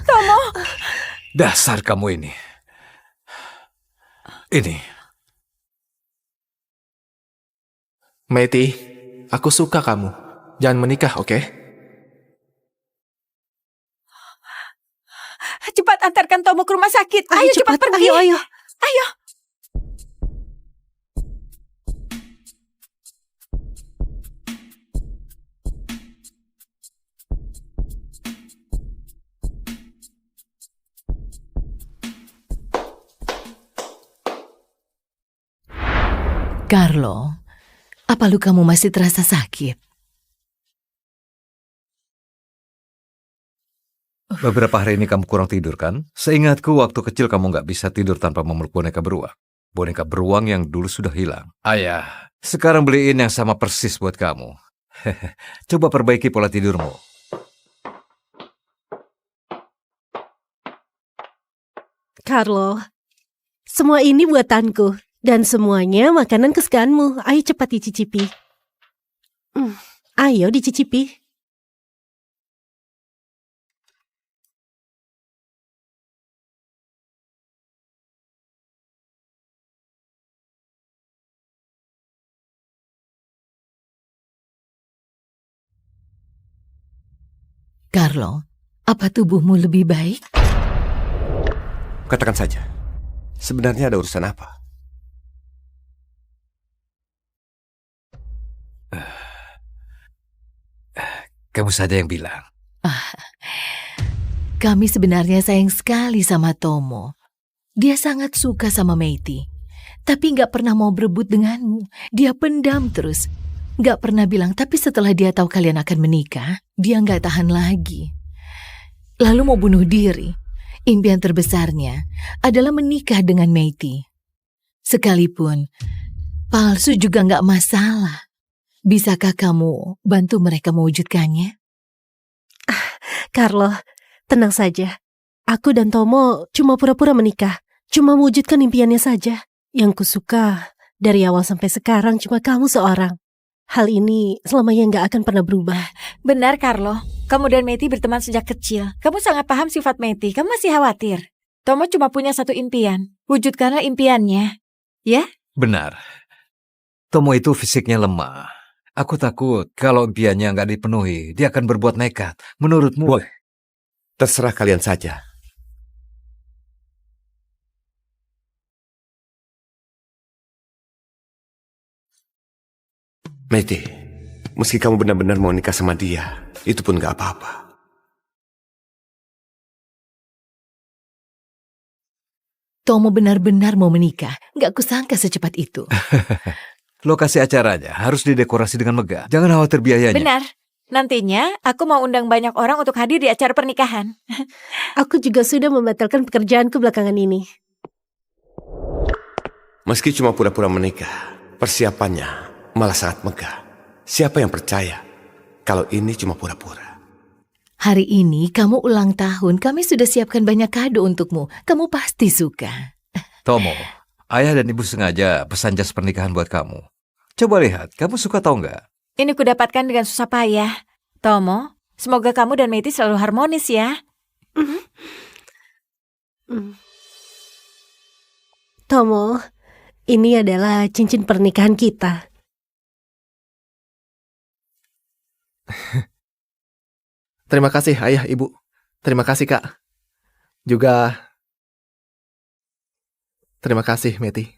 Tomo! Dasar kamu ini. Ini. Meti, aku suka kamu. Jangan menikah, oke? Cepat antarkan Tomo ke rumah sakit. Ayo cepat pergi. Ayo. Ayo. Carlo, apa lukamu masih terasa sakit? Beberapa hari ini kamu kurang tidur kan? Seingatku waktu kecil kamu nggak bisa tidur tanpa memeluk boneka beruang. boneka beruang yang dulu sudah hilang. Ayah, sekarang beliin yang sama persis buat kamu. Coba perbaiki pola tidurmu. Carlo, semua ini buatanku. Dan semuanya makanan kesukaanmu. Ayo cepat dicicipi. Ayo dicicipi. Carlo, apa tubuhmu lebih baik? Katakan saja, sebenarnya ada urusan apa? Kamu saja yang bilang. Kami sebenarnya sayang sekali sama Tomo. Dia sangat suka sama Meiti. Tapi nggak pernah mau berebut denganmu. Dia pendam terus. Nggak pernah bilang, tapi setelah dia tahu kalian akan menikah, dia nggak tahan lagi. Lalu mau bunuh diri. Impian terbesarnya adalah menikah dengan Meiti. Sekalipun palsu juga nggak masalah. Bisakah kamu bantu mereka mewujudkannya? Carlo, tenang saja. Aku dan Tomo cuma pura-pura menikah. Cuma mewujudkan impiannya saja. Yang kusuka dari awal sampai sekarang cuma kamu seorang. Hal ini selamanya nggak akan pernah berubah. Benar, Carlo. Kamu dan Meiti berteman sejak kecil. Kamu sangat paham sifat Meiti. Kamu masih khawatir. Tomo cuma punya satu impian. Wujudkanlah impiannya. Ya? Benar. Tomo itu fisiknya lemah. Aku takut kalau impiannya nggak dipenuhi, dia akan berbuat nekat. Menurutmu? Boleh. Terserah kalian saja. Meiti, meski kamu benar-benar mau nikah sama dia, itu pun nggak apa-apa. Tomo benar-benar mau menikah. Nggak kusangka secepat itu. Lokasi acaranya harus didekorasi dengan megah. Jangan khawatir biayanya. Benar. Nantinya aku mau undang banyak orang untuk hadir di acara pernikahan. Aku juga sudah membatalkan pekerjaanku belakangan ini. Meski cuma pura-pura menikah, persiapannya malah sangat megah. Siapa yang percaya kalau ini cuma pura-pura? Hari ini kamu ulang tahun. Kami sudah siapkan banyak kado untukmu. Kamu pasti suka. Tomo, ayah dan ibu sengaja pesan jas pernikahan buat kamu. Coba lihat, kamu suka atau enggak? Ini kudapatkan dengan susah payah. Tomo, semoga kamu dan Meiti selalu harmonis ya. Tomo, ini adalah cincin pernikahan kita. Terima kasih ayah, ibu. Terima kasih kak. Juga terima kasih Meiti.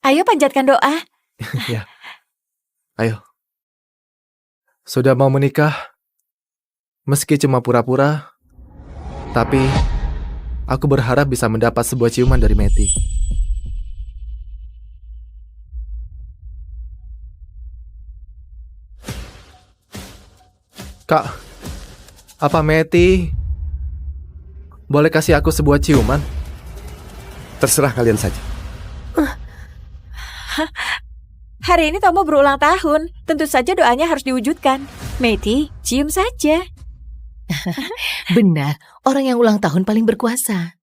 Ayo panjatkan doa. Ya. Ayo. Sudah mau menikah, meski cuma pura-pura, tapi aku berharap bisa mendapat sebuah ciuman dari Meiti. Kak, apa Meiti boleh kasih aku sebuah ciuman? Terserah kalian saja. Hari ini Tomo berulang tahun. Tentu saja doanya harus diwujudkan. Meiti, cium saja. Benar, orang yang ulang tahun paling berkuasa.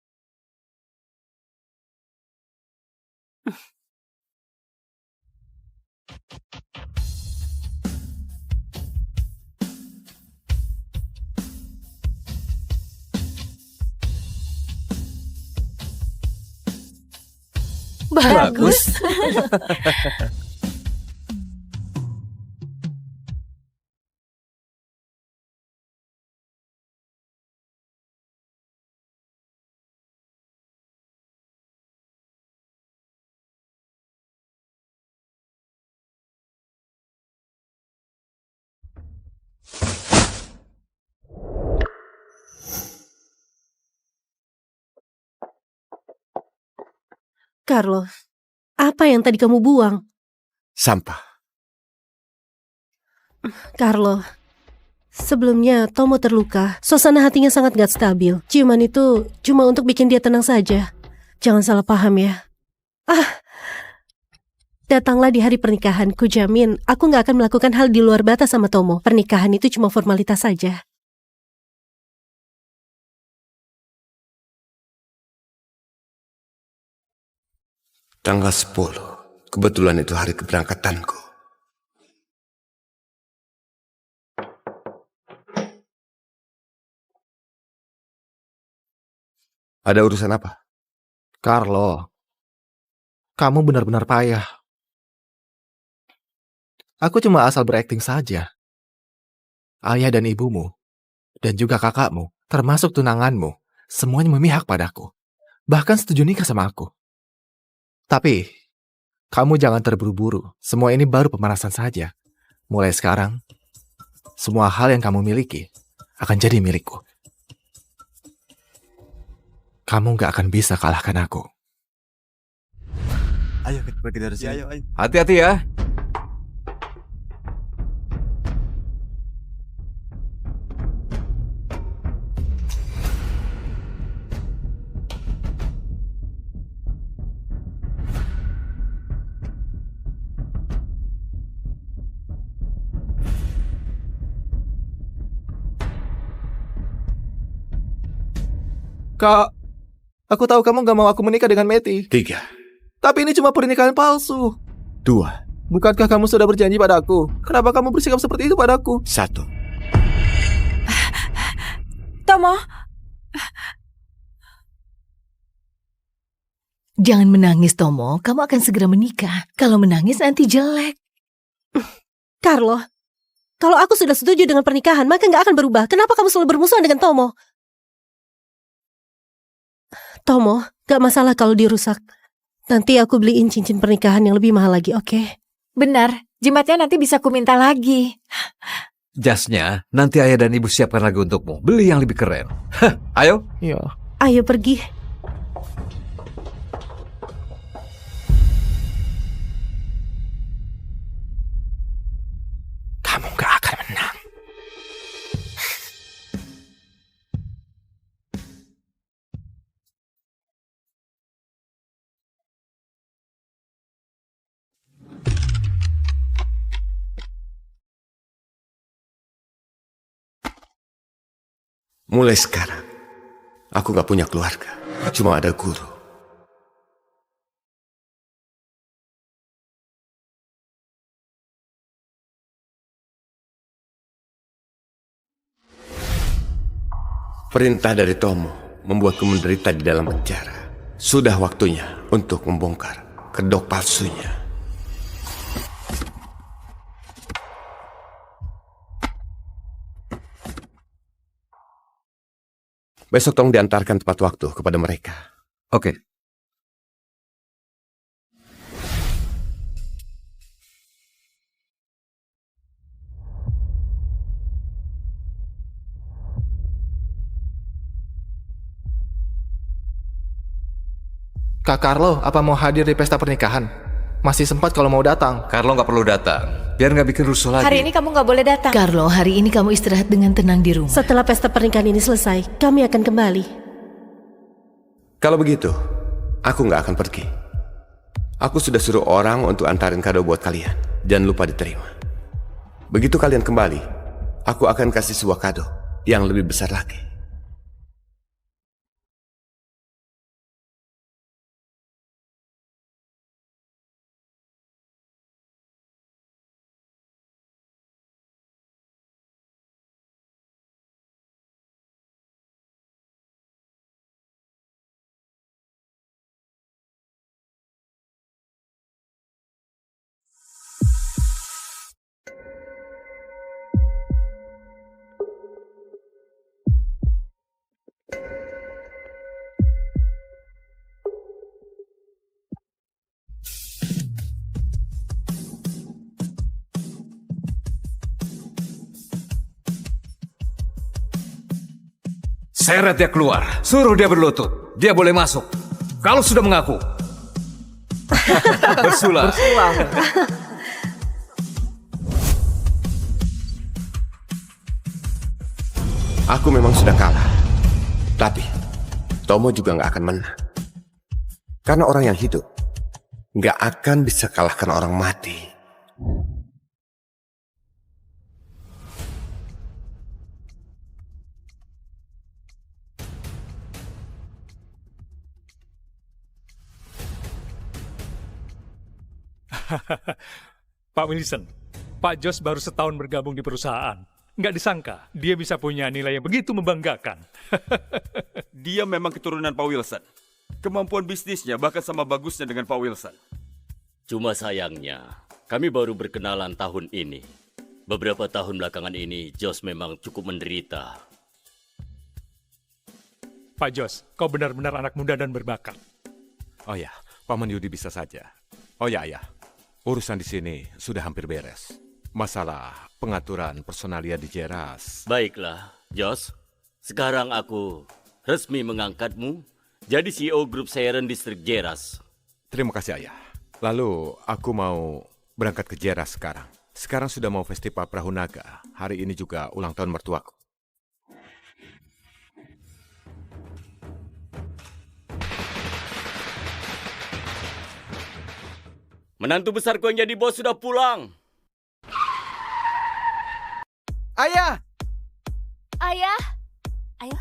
Bagus. Carlo, apa yang tadi kamu buang? Sampah. Carlo, sebelumnya Tomo terluka. Suasana hatinya sangat gak stabil. Ciuman itu cuma untuk bikin dia tenang saja. Jangan salah paham ya. Datanglah di hari pernikahan, ku jamin aku gak akan melakukan hal di luar batas sama Tomo. Pernikahan itu cuma formalitas saja. Tanggal 10. Kebetulan itu hari keberangkatanku. Ada urusan apa? Carlo, kamu benar-benar payah. Aku cuma asal berakting saja. Ayah dan ibumu, dan juga kakakmu, termasuk tunanganmu, semuanya memihak padaku. Bahkan setuju nikah sama aku. Tapi, kamu jangan terburu-buru. Semua ini baru pemanasan saja. Mulai sekarang, semua hal yang kamu miliki akan jadi milikku. Kamu gak akan bisa kalahkan aku. Ayo kita pergi dari sini. Ayo. Hati-hati ya. Kak, aku tahu kamu gak mau aku menikah dengan Meti. 3. Tapi ini cuma pernikahan palsu. 2. Bukankah kamu sudah berjanji padaku? Kenapa kamu bersikap seperti itu padaku? 1. Tomo, Jangan menangis, Tomo. Kamu akan segera menikah. Kalau menangis nanti jelek. Carlo, kalau aku sudah setuju dengan pernikahan, maka gak akan berubah. Kenapa kamu selalu bermusuhan dengan Tomo? Tomo, gak masalah kalau dirusak. Nanti aku beliin cincin pernikahan yang lebih mahal lagi, oke? benar. Jimatnya nanti bisa ku minta lagi. Jasnya nanti ayah dan ibu siapkan lagi untukmu. Beli yang lebih keren. Hah, ayo. Iya. Ayo pergi. Kamu gak akan menang. Mulai sekarang, aku gak punya keluarga. Cuma ada guru. Perintah dari Tomo membuatku menderita di dalam penjara. Sudah waktunya untuk membongkar kedok palsunya. Besok tolong diantarkan tepat waktu kepada mereka. Oke. Kak Carlo, apa mau hadir di pesta pernikahan? Masih sempat kalau mau datang. Carlo nggak perlu datang. Biar nggak bikin rusuh lagi. Hari ini kamu nggak boleh datang. Carlo, hari ini kamu istirahat dengan tenang di rumah. Setelah pesta pernikahan ini selesai, kami akan kembali. Kalau begitu, aku nggak akan pergi. Aku sudah suruh orang untuk antarin kado buat kalian. Jangan lupa diterima. Begitu kalian kembali, aku akan kasih sebuah kado yang lebih besar lagi. Seret dia keluar. Suruh dia berlutut. Dia boleh masuk. Kalau sudah mengaku. Bersulah. Aku memang sudah kalah. Tapi, Tomo juga nggak akan menang. Karena orang yang hidup nggak akan bisa kalahkan orang mati. Pak Wilson, Pak Josh baru setahun bergabung di perusahaan. Nggak disangka dia bisa punya nilai yang begitu membanggakan. Dia memang keturunan Pak Wilson. Kemampuan bisnisnya bahkan sama bagusnya dengan Pak Wilson. Cuma sayangnya, kami baru berkenalan tahun ini. Beberapa tahun belakangan ini, Josh memang cukup menderita. Pak Josh, kau benar-benar anak muda dan berbakat. Oh ya, Paman Yudi bisa saja. Oh ya, ayah. Urusan di sini sudah hampir beres. Masalah pengaturan personalia di Jeras. Baiklah, Josh. Sekarang aku resmi mengangkatmu jadi CEO grup Siren Distrik Jeras. Terima kasih, ayah. Lalu aku mau berangkat ke Jeras sekarang. Sekarang sudah mau festival Perahu Naga. Hari ini juga ulang tahun mertuaku. Menantu besarku yang jadi bos sudah pulang. Ayah! Ayah, ayo.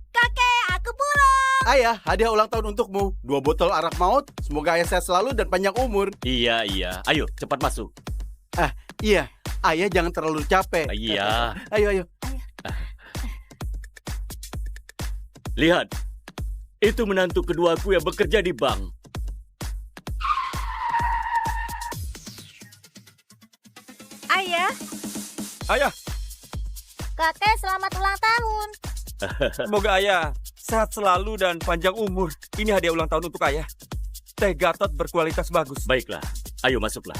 Kakek, aku pulang. Ayah, hadiah ulang tahun untukmu. 2 botol arak maut. Semoga ayah sehat selalu dan panjang umur. Iya. Ayo, cepat masuk. Iya, ayah jangan terlalu capek. Iya. Ayo. Lihat, itu menantu keduaku yang bekerja di bank. Ayah, Ayah, Kakek, selamat ulang tahun. semoga ayah sehat selalu dan panjang umur. Ini hadiah ulang tahun untuk ayah. Teh Gatot berkualitas bagus. Baiklah, ayo masuklah.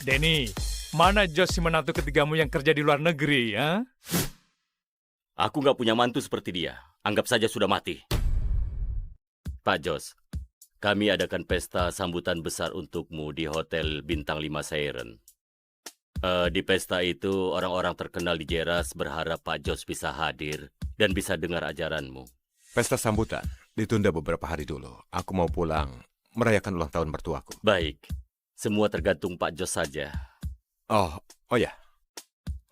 Denny, mana Josh si menantu ketigamu yang kerja di luar negeri, ya? Aku nggak punya mantu seperti dia. Anggap saja sudah mati. Pak Josh, kami adakan pesta sambutan besar untukmu di Hotel Bintang 5 Siren. Di pesta itu, orang-orang terkenal di Jeras berharap Pak Josh bisa hadir dan bisa dengar ajaranmu. Pesta sambutan ditunda beberapa hari dulu. Aku mau pulang merayakan ulang tahun mertuaku. Baik, semua tergantung Pak Josh saja. Oh ya.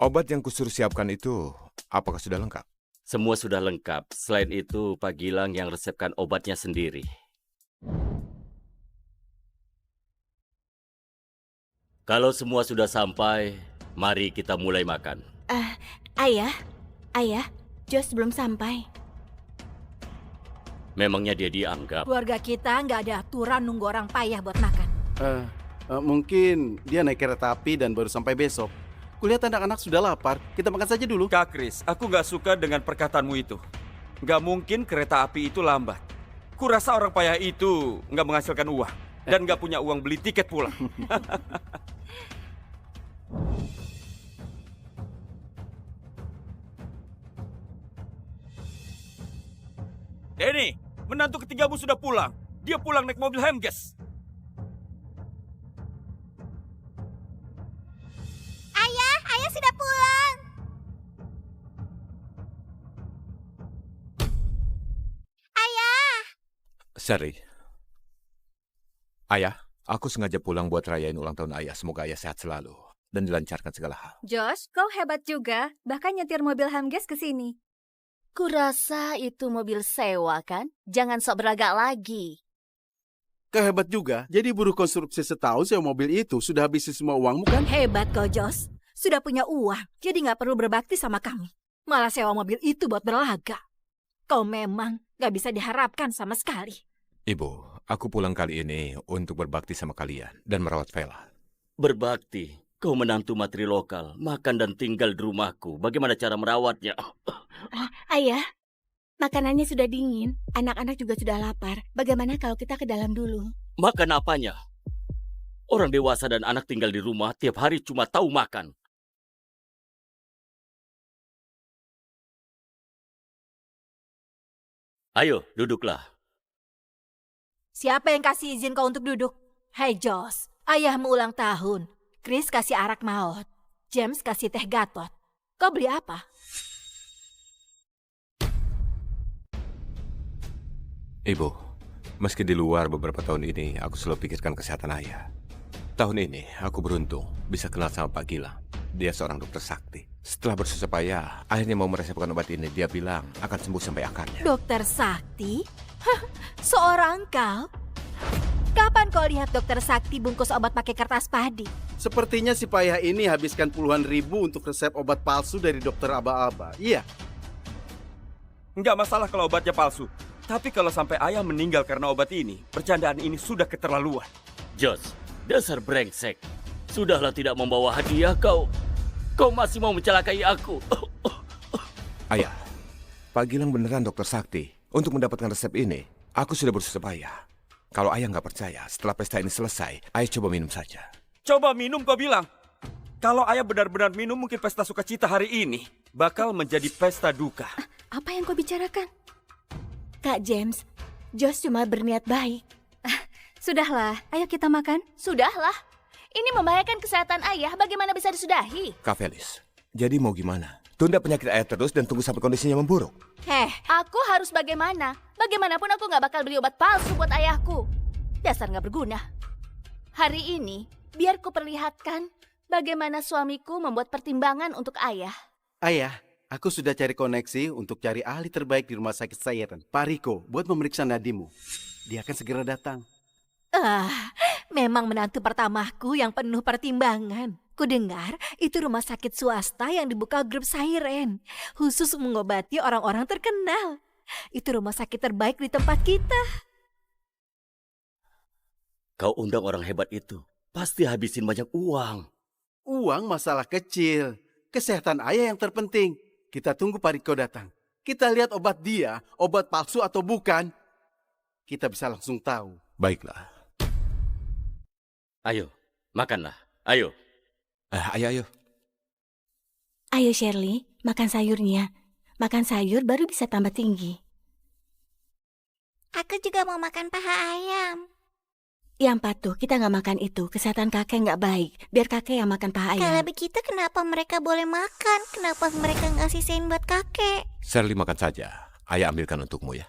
Obat yang kusuruh siapkan itu, apakah sudah lengkap? Semua sudah lengkap. Selain itu, Pak Gilang yang resepkan obatnya sendiri. Kalau semua sudah sampai, mari kita mulai makan. Ayah, Josh belum sampai. Memangnya dia dianggap? keluarga kita nggak ada aturan nunggu orang payah buat makan. Mungkin dia naik kereta api dan baru sampai besok. Kulihat anak-anak sudah lapar. Kita makan saja dulu. Kak Kris, aku nggak suka dengan perkataanmu itu. Nggak mungkin kereta api itu lambat. Kurasa orang payah itu nggak menghasilkan uang. Dan nggak punya uang beli tiket pulang. Denny, menantu ketigamu sudah pulang. Dia pulang naik mobil Hemges. Ayah sudah pulang. Ayah. Sherry. Ayah, aku sengaja pulang buat rayain ulang tahun ayah. Semoga ayah sehat selalu dan dilancarkan segala hal. Josh, kau hebat juga. Bahkan nyetir mobil Hamges ke sini. Kurasa itu mobil sewa kan? Jangan sok berlagak lagi. Kehebat juga. Jadi buruh konstruksi setahun sewa mobil itu sudah habis semua uangmu kan? Hebat kau, Josh. Sudah punya uang, jadi nggak perlu berbakti sama kami. Malah sewa mobil itu buat berlaga. Kau memang nggak bisa diharapkan sama sekali. Ibu, aku pulang kali ini untuk berbakti sama kalian dan merawat Vela. Berbakti? Kau menantu materi lokal, makan dan tinggal di rumahku. Bagaimana cara merawatnya? Ayah, makanannya sudah dingin. Anak-anak juga sudah lapar. Bagaimana kalau kita ke dalam dulu? Makan apanya? Orang dewasa dan anak tinggal di rumah tiap hari cuma tahu makan. Ayo, duduklah. Siapa yang kasih izin kau untuk duduk? Hai Josh, ayahmu ulang tahun. Chris kasih arak maut. James kasih teh Gatot. Kau beli apa? Ibu, meski di luar beberapa tahun ini, aku selalu pikirkan kesehatan ayah. Tahun ini, aku beruntung bisa kenal sama Pak Gilang. Dia seorang dokter sakti. Setelah bersusah payah, akhirnya mau meresepkan obat ini. Dia bilang akan sembuh sampai akarnya. Dokter Sakti? Hah, seorang kau? Kapan kau lihat dokter Sakti bungkus obat pakai kertas padi? Sepertinya si payah ini habiskan puluhan ribu untuk resep obat palsu dari dokter aba-aba. Iya. Nggak masalah kalau obatnya palsu. Tapi kalau sampai ayah meninggal karena obat ini, percandaan ini sudah keterlaluan. Jos, dasar brengsek. Sudahlah tidak membawa hadiah kau. Kau masih mau mencelakai aku. Ayah, Pak Gilang beneran dokter sakti. Untuk mendapatkan resep ini, aku sudah bersusah payah. Kalau ayah nggak percaya, setelah pesta ini selesai, ayah coba minum saja. Coba minum kau bilang. Kalau ayah benar-benar minum, mungkin pesta sukacita hari ini bakal menjadi pesta duka. Apa yang kau bicarakan? Kak James, Josh cuma berniat baik. Sudahlah, ayo kita makan. Sudahlah. Ini membahayakan kesehatan ayah, bagaimana bisa disudahi? Kak Felis, jadi mau gimana? Tunda penyakit ayah terus dan tunggu sampai kondisinya memburuk? Aku harus bagaimana? Bagaimanapun aku nggak bakal beli obat palsu buat ayahku. Dasar nggak berguna. Hari ini, biar ku perlihatkan bagaimana suamiku membuat pertimbangan untuk ayah. Ayah, aku sudah cari koneksi untuk cari ahli terbaik di rumah sakit Siren, Pak Riko, buat memeriksa nadimu. Dia akan segera datang. Memang menantu pertamaku yang penuh pertimbangan. Kudengar itu rumah sakit swasta yang dibuka grup Siren, khusus mengobati orang-orang terkenal. Itu rumah sakit terbaik di tempat kita. Kau undang orang hebat itu, pasti habisin banyak uang. Uang masalah kecil. Kesehatan ayah yang terpenting. Kita tunggu Pak Riko datang. Kita lihat obat dia, obat palsu atau bukan. Kita bisa langsung tahu. Baiklah. Ayo, makanlah. Ayo. Ayo. Ayo Shirley, makan sayurnya. Makan sayur baru bisa tambah tinggi. Aku juga mau makan paha ayam. Yang patuh, kita nggak makan itu. Kesehatan kakek nggak baik. Biar kakek yang makan paha ayam. Kalau begitu kenapa mereka boleh makan? Kenapa mereka nggak sisain buat kakek? Shirley makan saja. Ayah ambilkan untukmu ya.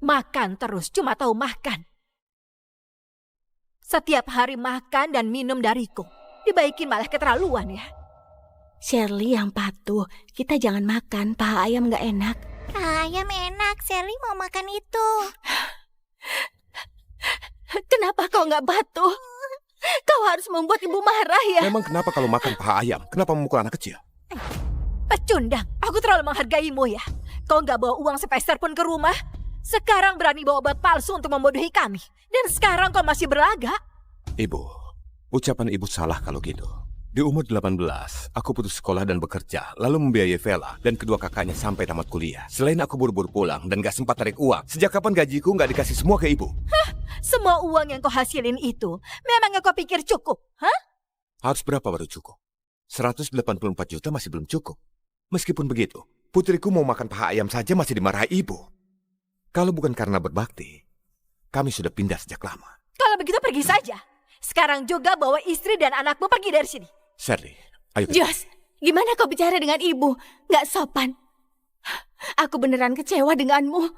Makan terus, cuma tahu makan. Setiap hari makan dan minum dariku. Dibaikin malah keterlaluan ya. Shirley yang patuh, kita jangan makan. Paha ayam nggak enak. Paha ayam enak, Shirley mau makan itu. Kenapa kau nggak patuh? Kau harus membuat ibu marah ya. Memang kenapa kalau makan paha ayam? Kenapa memukul anak kecil? Pecundang, aku terlalu menghargaimu ya. Kau nggak bawa uang sepeser pun ke rumah. Sekarang berani bawa obat palsu untuk membodohi kami. Dan sekarang kau masih berlagak. Ibu, ucapan ibu salah kalau gitu. Di umur 18, aku putus sekolah dan bekerja, lalu membiayai Vela dan kedua kakaknya sampai tamat kuliah. Selain aku buru-buru pulang dan gak sempat tarik uang, sejak kapan gajiku gak dikasih semua ke ibu? Semua uang yang kau hasilin itu, memangnya kau pikir cukup? Harus berapa baru cukup? 184 juta masih belum cukup. Meskipun begitu, putriku mau makan paha ayam saja masih dimarahi ibu. Kalau bukan karena berbakti, kami sudah pindah sejak lama. Kalau begitu pergi saja. Sekarang juga bawa istri dan anakmu pergi dari sini. Shirley, ayo. Josh, gimana kau bicara dengan ibu? Gak sopan. Aku beneran kecewa denganmu.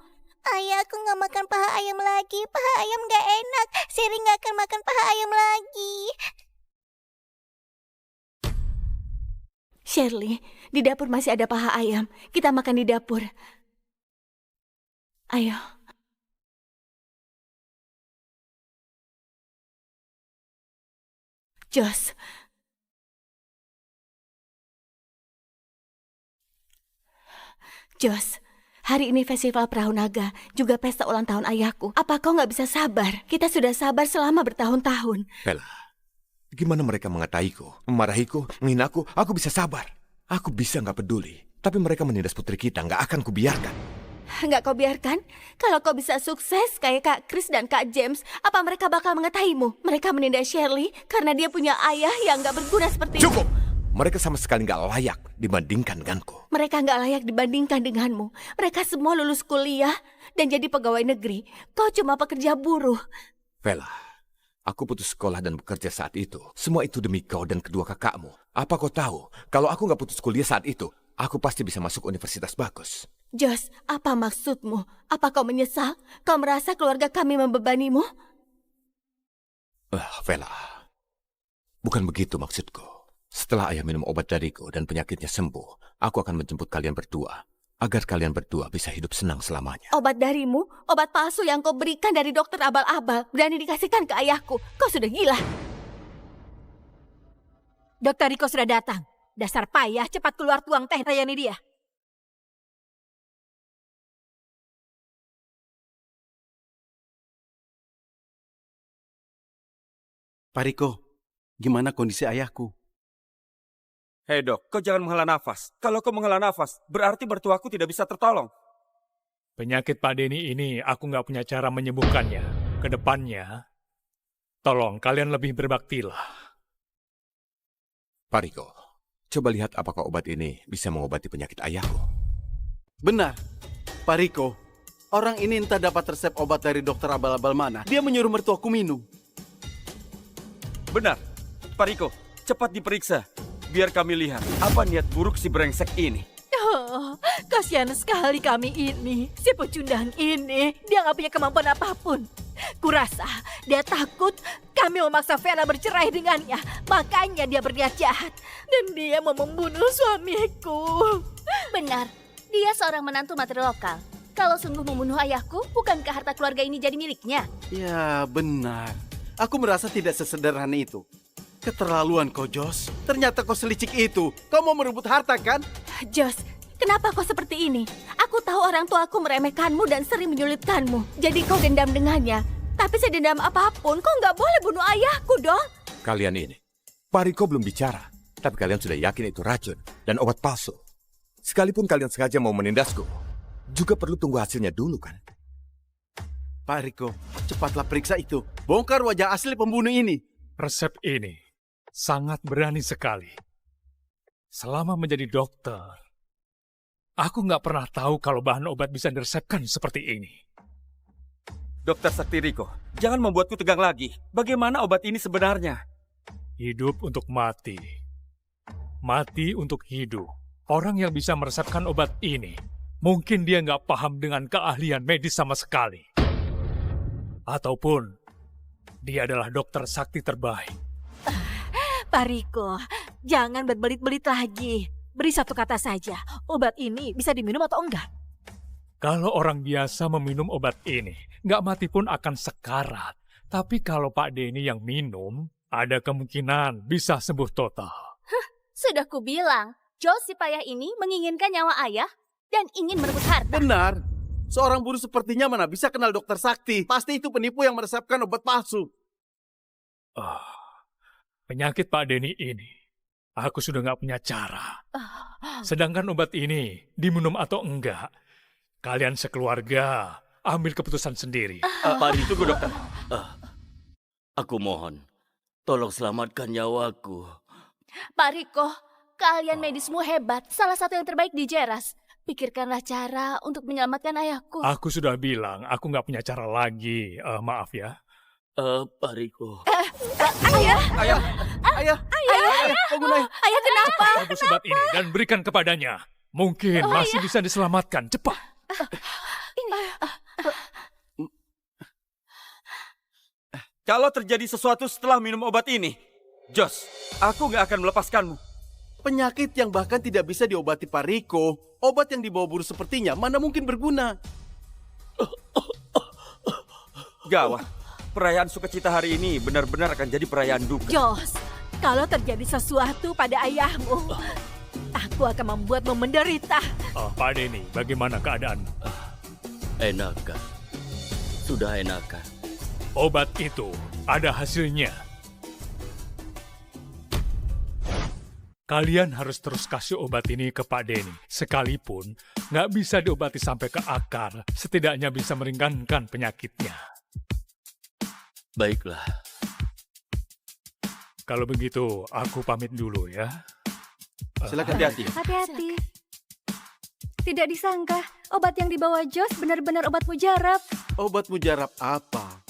Ayah, aku nggak makan paha ayam lagi. Paha ayam nggak enak. Shirley nggak akan makan paha ayam lagi. Shirley, di dapur masih ada paha ayam. Kita makan di dapur. Ayo. Josh. Josh, hari ini festival Perahu Naga, juga pesta ulang tahun ayahku. Apa kau nggak bisa sabar? Kita sudah sabar selama bertahun-tahun. Bella, gimana mereka mengataiku, memarahiku, menghinaku? Aku bisa sabar. Aku bisa nggak peduli. Tapi mereka menindas putri kita, nggak akan kubiarkan. Nggak kau biarkan? Kalau kau bisa sukses kayak Kak Chris dan Kak James, apa mereka bakal mengetahimu? Mereka menindas Shirley karena dia punya ayah yang nggak berguna seperti itu. Cukup! Mereka sama sekali nggak layak dibandingkan denganku. Mereka nggak layak dibandingkan denganmu. Mereka semua lulus kuliah dan jadi pegawai negeri. Kau cuma pekerja buruh. Vela, aku putus sekolah dan bekerja saat itu. Semua itu demi kau dan kedua kakakmu. Apa kau tahu, kalau aku nggak putus kuliah saat itu, aku pasti bisa masuk universitas bagus. Jos, apa maksudmu? Apa kau menyesal? Kau merasa keluarga kami membebanimu? Vela, bukan begitu maksudku. Setelah ayah minum obat dariku dan penyakitnya sembuh, aku akan menjemput kalian berdua, agar kalian berdua bisa hidup senang selamanya. Obat darimu? Obat palsu yang kau berikan dari dokter abal-abal, berani dikasihkan ke ayahku. Kau sudah gila. Dokter Riko sudah datang. Dasar payah, cepat keluar tuang teh layani dia. Pak Riko, gimana kondisi ayahku? Hei dok, kau jangan menghela nafas. Kalau kau menghela nafas, berarti mertuaku tidak bisa tertolong. Penyakit Pak Denny ini aku nggak punya cara menyembuhkannya. Kedepannya, tolong kalian lebih berbaktilah. Pak Riko, coba lihat apakah obat ini bisa mengobati penyakit ayahku. Benar, Pak Riko. Orang ini entah dapat resep obat dari dokter abal-abal mana. Dia menyuruh mertuaku minum. Benar, Pak Riko, cepat diperiksa. Biar kami lihat apa niat buruk si brengsek ini. Oh, kasihan sekali kami ini. Si pecundang ini, dia nggak punya kemampuan apapun. Kurasa dia takut kami memaksa Vela bercerai dengannya. Makanya dia berniat jahat. Dan dia mau membunuh suamiku. Benar, dia seorang menantu materi lokal. Kalau sungguh membunuh ayahku, bukankah harta keluarga ini jadi miliknya? Ya, benar. Aku merasa tidak sesederhana itu. Keterlaluan kau, Jos. Ternyata kau selicik itu. Kau mau merebut harta, kan? Jos, kenapa kau seperti ini? Aku tahu orang tuaku meremehkanmu dan sering menyulitkanmu. Jadi kau dendam dengannya. Tapi sedendam apapun, kau nggak boleh bunuh ayahku dong. Kalian ini, Pak Riko belum bicara, tapi kalian sudah yakin itu racun dan obat palsu. Sekalipun kalian sengaja mau menindasku, juga perlu tunggu hasilnya dulu, kan? Pak Riko, cepatlah periksa itu. Bongkar wajah asli pembunuh ini. Resep ini sangat berani sekali. Selama menjadi dokter, aku nggak pernah tahu kalau bahan obat bisa diresepkan seperti ini. Dokter Sakti Riko, jangan membuatku tegang lagi. Bagaimana obat ini sebenarnya? Hidup untuk mati. Mati untuk hidup. Orang yang bisa meresepkan obat ini, mungkin dia nggak paham dengan keahlian medis sama sekali. Ataupun, dia adalah dokter sakti terbaik. Pak Riko, jangan berbelit-belit lagi. Beri satu kata saja, obat ini bisa diminum atau enggak? Kalau orang biasa meminum obat ini, nggak mati pun akan sekarat. Tapi kalau Pak Denny yang minum, ada kemungkinan bisa sembuh total. Sudah kubilang, Jos si payah ini menginginkan nyawa ayah dan ingin merebut harta. Benar. Seorang buruh sepertinya mana bisa kenal dokter sakti. Pasti itu penipu yang meresepkan obat palsu. Penyakit Pak Denny ini, aku sudah nggak punya cara. Sedangkan obat ini diminum atau enggak, kalian sekeluarga ambil keputusan sendiri. Pak Denny, tunggu dokter. Aku mohon, tolong selamatkan nyawaku. Pak Riko, keahlian medismu hebat, salah satu yang terbaik di Jeras. Pikirkanlah cara untuk menyelamatkan ayahku. Aku sudah bilang, aku nggak punya cara lagi. Maaf ya. Pak Riko. Ayah! Ayah! Ayah! Ayah kenapa? Rebus obat ini dan berikan kepadanya. Mungkin masih bisa diselamatkan. Cepat. Kalau terjadi sesuatu setelah minum obat ini, Jos, aku nggak akan melepaskanmu. Penyakit yang bahkan tidak bisa diobati Pak Riko, obat yang dibawa buruh sepertinya mana mungkin berguna. Gawat, perayaan sukacita hari ini benar-benar akan jadi perayaan duka. Jos, kalau terjadi sesuatu pada ayahmu, aku akan membuatmu menderita. Pak Denny, bagaimana keadaanmu? Enakan. Sudah enakan. Obat itu ada hasilnya. Kalian harus terus kasih obat ini ke Pak Denny. Sekalipun nggak bisa diobati sampai ke akar, setidaknya bisa meringankan penyakitnya. Baiklah. Kalau begitu, aku pamit dulu ya. Silakan. Hati-hati. Hati-hati. Tidak disangka, obat yang dibawa Jos benar-benar obat mujarab. Obat mujarab apa?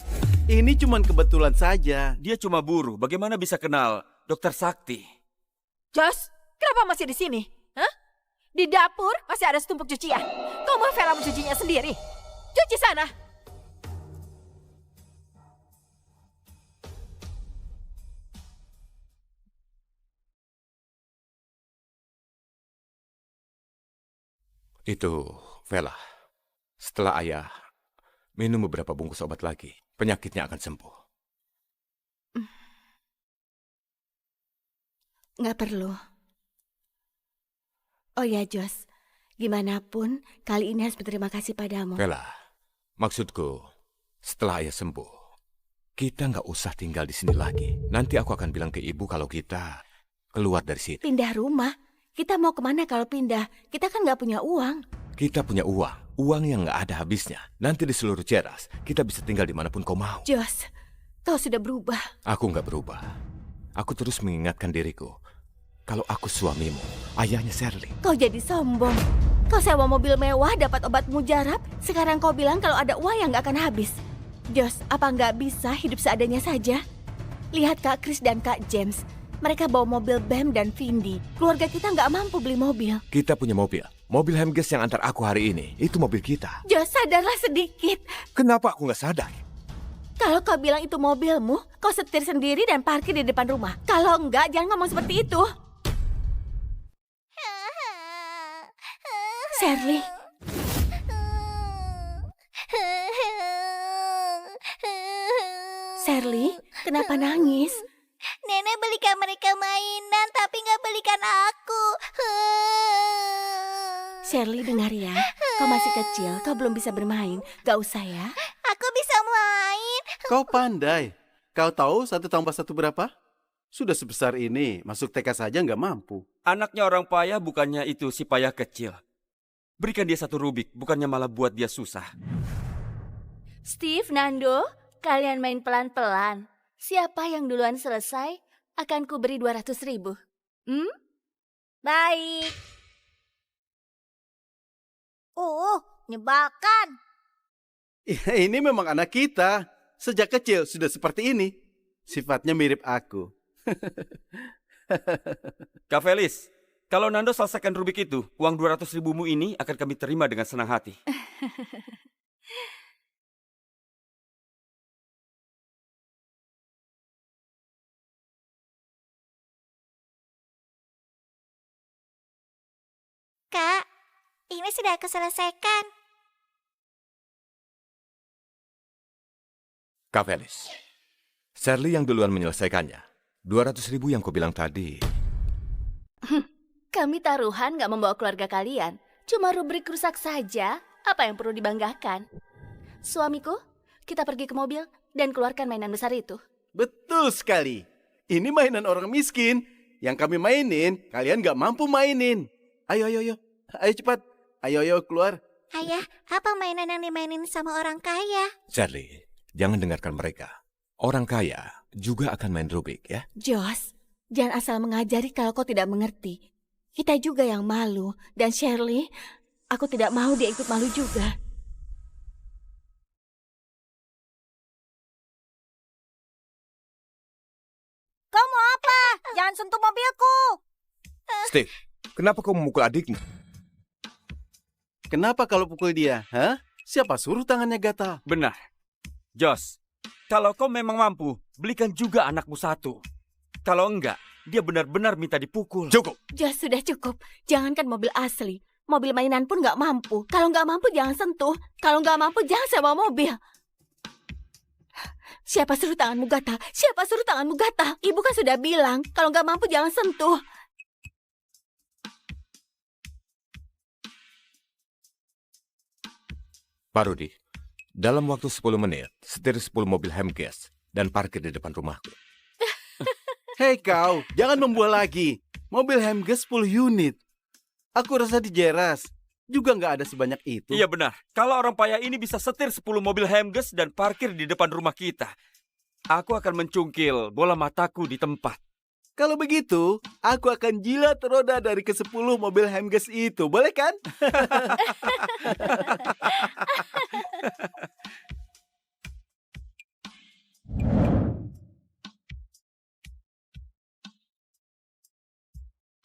Ini cuma kebetulan saja. Dia cuma buruh, bagaimana bisa kenal Dokter Sakti? Jos, kenapa masih di sini? Hah? Di dapur masih ada setumpuk cucian. Kau mau Vera mencucinya sendiri? Cuci sana. Itu, Vela. Setelah ayah minum beberapa bungkus obat lagi, penyakitnya akan sembuh. Nggak perlu. Oh ya, Jos. Gimana pun, kali ini harus berterima kasih padamu. Vela, maksudku, setelah ayah sembuh, kita nggak usah tinggal di sini lagi. Nanti aku akan bilang ke ibu kalau kita keluar dari sini. Pindah rumah? Kita mau kemana kalau pindah? Kita kan nggak punya uang. Kita punya uang yang nggak ada habisnya. Nanti di seluruh Ceras, kita bisa tinggal dimanapun kau mau. Jos, kau sudah berubah. Aku nggak berubah. Aku terus mengingatkan diriku, kalau aku suamimu, ayahnya Shirley. Kau jadi sombong. Kau sewa mobil mewah, dapat obat mujarab. Sekarang kau bilang kalau ada uang yang nggak akan habis. Jos, apa nggak bisa hidup seadanya saja? Lihat Kak Chris dan Kak James. Mereka bawa mobil Bam dan Vindi. Keluarga kita nggak mampu beli mobil. Kita punya mobil. Mobil Hemges yang antar aku hari ini, itu mobil kita. Jos, sadarlah sedikit. Kenapa aku nggak sadar? Kalau kau bilang itu mobilmu, kau setir sendiri dan parkir di depan rumah. Kalau enggak, jangan ngomong seperti itu. Shirley. Shirley, kenapa nangis? Nenek belikan mereka mainan, tapi nggak belikan aku. Shirley, dengar ya. Kau masih kecil, kau belum bisa bermain. Gak usah ya. Aku bisa main. Kau pandai. Kau tahu 1 tambah 1 berapa? Sudah sebesar ini, masuk TK saja nggak mampu. Anaknya orang payah bukannya itu si payah kecil. Berikan dia 1 Rubik, bukannya malah buat dia susah. Steve, Nando, kalian main pelan-pelan. Siapa yang duluan selesai, akan kuberi 200.000. Baik. Nyebakan. Ini memang anak kita. Sejak kecil sudah seperti ini. Sifatnya mirip aku. Kak Felis, kalau Nando selesaikan Rubik itu, uang 200.000-mu ini akan kami terima dengan senang hati. Kak, ini sudah aku selesaikan. Kak Felis, Shirley yang duluan menyelesaikannya. 200.000 yang kau bilang tadi. Kami taruhan gak membawa keluarga kalian. Cuma rubrik rusak saja. Apa yang perlu dibanggakan? Suamiku, kita pergi ke mobil dan keluarkan mainan besar itu. Betul sekali. Ini mainan orang miskin. Yang kami mainin, kalian nggak mampu mainin. Ayo, ayo, ayo. Ayo cepat. Ayo, ayo keluar. Ayah, apa mainan yang dimainin sama orang kaya? Shirley, jangan dengarkan mereka. Orang kaya juga akan main Rubik ya. Jos, jangan asal mengajari kalau kau tidak mengerti. Kita juga yang malu. Dan Shirley, aku tidak mau dia ikut malu juga. Kau mau apa? Jangan sentuh mobilku. Steve, kenapa kau memukul adikmu? Kenapa kalau pukul dia? Hah? Siapa suruh tangannya gatal? Benar. Jos, kalau kau memang mampu, belikan juga anakmu 1. Kalau enggak, dia benar-benar minta dipukul. Cukup. Jos, sudah cukup. Jangankan mobil asli. Mobil mainan pun nggak mampu. Kalau nggak mampu, jangan sentuh. Kalau nggak mampu, jangan sewa mobil. Siapa suruh tanganmu gatal? Siapa suruh tanganmu gatal? Ibu kan sudah bilang, kalau nggak mampu, jangan sentuh. Pak Rudi, dalam waktu 10 menit, setir 10 mobil Hemges dan parkir di depan rumahku. Hei kau, jangan membual lagi. Mobil Hemges 10 unit. Aku rasa di Jeras juga nggak ada sebanyak itu. Iya benar. Kalau orang payah ini bisa setir 10 mobil Hemges dan parkir di depan rumah kita, aku akan mencungkil bola mataku di tempat. Kalau begitu, aku akan jilat roda dari ke-10 mobil Hemges itu. Boleh kan?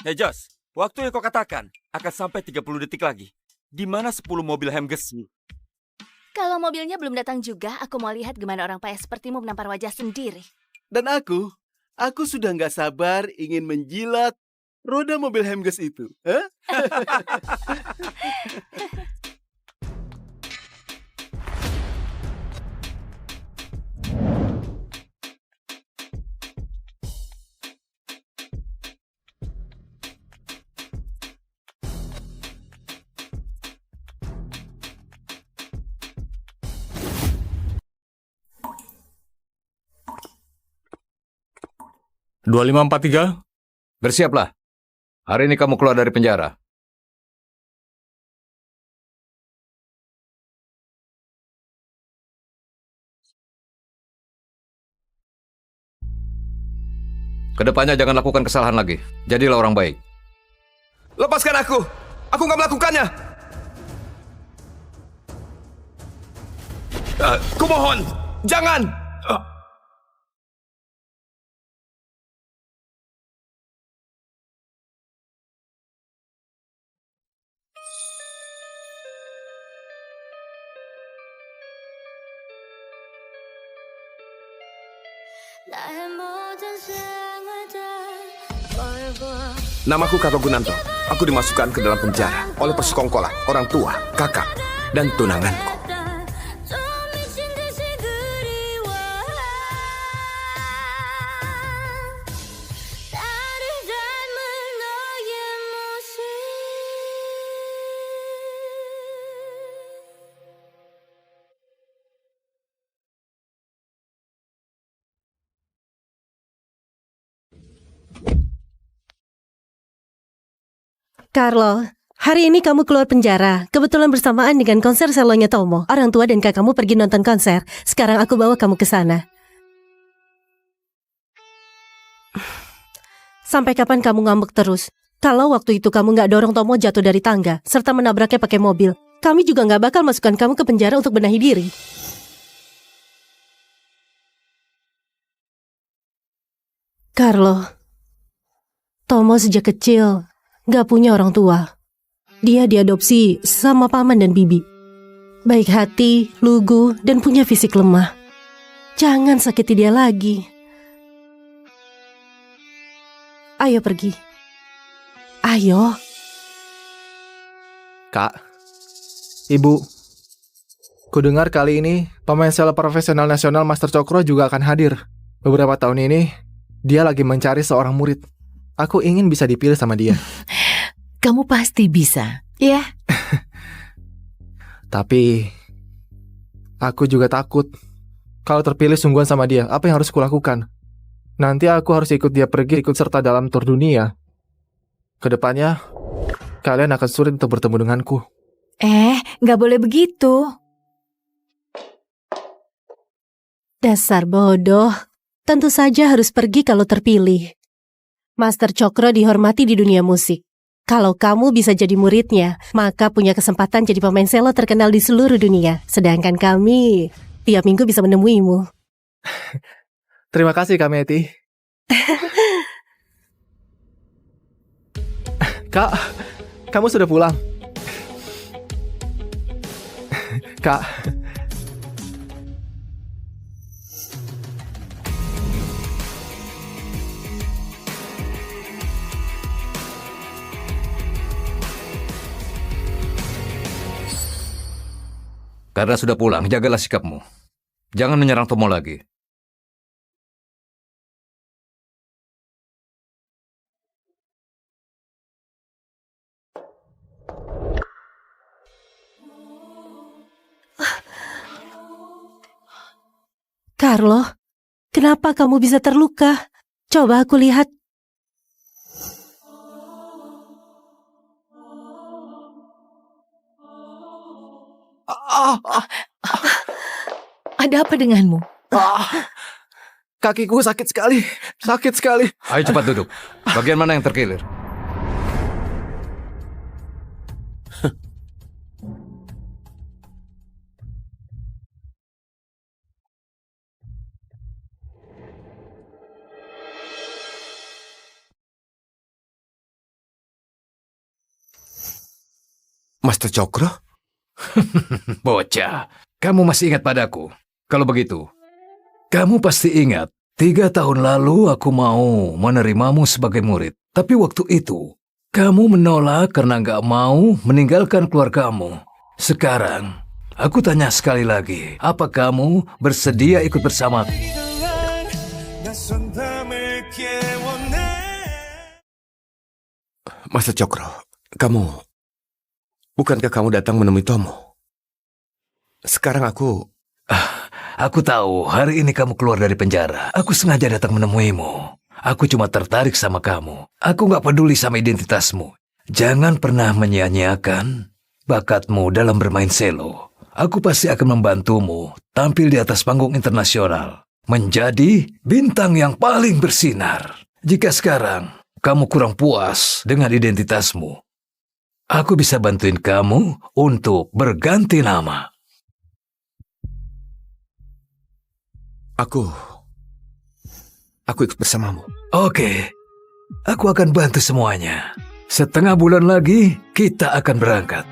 Hei Jos, Waktu yang kau katakan akan sampai 30 detik lagi. Di mana 10 mobil Hemgesmu? Kalau mobilnya belum datang juga, aku mau lihat gimana orang payah sepertimu menampar wajah sendiri. Dan aku sudah nggak sabar ingin menjilat roda mobil Hemges itu. Hah? Dua 2543. Bersiaplah. Hari ini kamu keluar dari penjara. Kedepannya jangan lakukan kesalahan lagi. Jadilah orang baik. Lepaskan aku! Aku nggak melakukannya! Kumohon, jangan! Namaku Karlo Gunanto. Aku dimasukkan ke dalam penjara oleh persekongkolan, orang tua, kakak, dan tunanganku. Carlo, hari ini kamu keluar penjara. Kebetulan bersamaan dengan konser selonya Tomo. Orang tua dan kakakmu pergi nonton konser. Sekarang aku bawa kamu ke sana. Sampai kapan kamu ngambek terus? Kalau waktu itu kamu nggak dorong Tomo jatuh dari tangga, serta menabraknya pakai mobil, kami juga nggak bakal masukkan kamu ke penjara untuk benahi diri. Carlo, Tomo sejak kecil gak punya orang tua. Dia diadopsi sama paman dan bibi. Baik hati, lugu, dan punya fisik lemah. Jangan sakiti dia lagi. Ayo pergi. Ayo. Kak, Ibu, kudengar kali ini pemain sepak profesional nasional Master Cokro juga akan hadir. Beberapa tahun ini, dia lagi mencari seorang murid. Aku ingin bisa dipilih sama dia. Kamu pasti bisa. Iya. Tapi, aku juga takut. Kalau terpilih sungguhan sama dia, apa yang harus kulakukan? Nanti aku harus ikut dia pergi, ikut serta dalam tur dunia. Kedepannya, kalian akan sulit untuk bertemu denganku. Nggak boleh begitu. Dasar bodoh. Tentu saja harus pergi kalau terpilih. Master Cokro dihormati di dunia musik. Kalau kamu bisa jadi muridnya, maka punya kesempatan jadi pemain selo terkenal di seluruh dunia. Sedangkan kami tiap minggu bisa menemuimu. Terima kasih, Kak Meti. Kak, kamu sudah pulang? Kak. Karena sudah pulang, jagalah sikapmu. Jangan menyerang Tomo lagi. Carlo, kenapa kamu bisa terluka? Coba aku lihat. Ada apa denganmu? Kakiku sakit sekali. Sakit sekali. Ayo cepat duduk. Bagian mana yang terkilir? Master Cokro? Bocah, kamu masih ingat padaku? Kalau begitu, kamu pasti ingat 3 tahun lalu aku mau menerimamu sebagai murid. Tapi waktu itu, kamu menolak karena nggak mau meninggalkan keluargamu. Sekarang, aku tanya sekali lagi, apa kamu bersedia ikut bersamaku? Master Cokro, bukankah kamu datang menemui Tomo? Sekarang Aku tahu hari ini kamu keluar dari penjara. Aku sengaja datang menemuimu. Aku cuma tertarik sama kamu. Aku nggak peduli sama identitasmu. Jangan pernah menyia-nyiakan bakatmu dalam bermain selo. Aku pasti akan membantumu tampil di atas panggung internasional. Menjadi bintang yang paling bersinar. Jika sekarang kamu kurang puas dengan identitasmu, aku bisa bantuin kamu untuk berganti nama. Aku ikut bersamamu. Oke, aku akan bantu semuanya. Setengah bulan lagi, kita akan berangkat.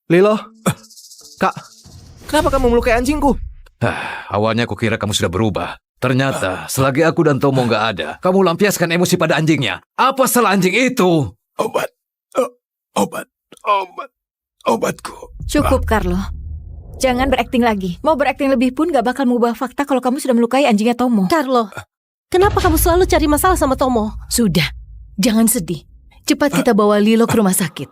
Lilo, Kak, kenapa kamu melukai anjingku? Awalnya aku kira kamu sudah berubah. Ternyata, selagi aku dan Tomo nggak ada, kamu lampiaskan emosi pada anjingnya. Apa salah anjing itu? Obatku. Cukup, Carlo. Jangan berakting lagi. Mau berakting lebih pun gak bakal mengubah fakta kalau kamu sudah melukai anjingnya Tomo. Carlo, kenapa kamu selalu cari masalah sama Tomo? Sudah, jangan sedih. Cepat kita bawa Lilo ke rumah sakit.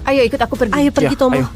Ayo ikut aku pergi. Ayo pergi, Tomo. Ayo.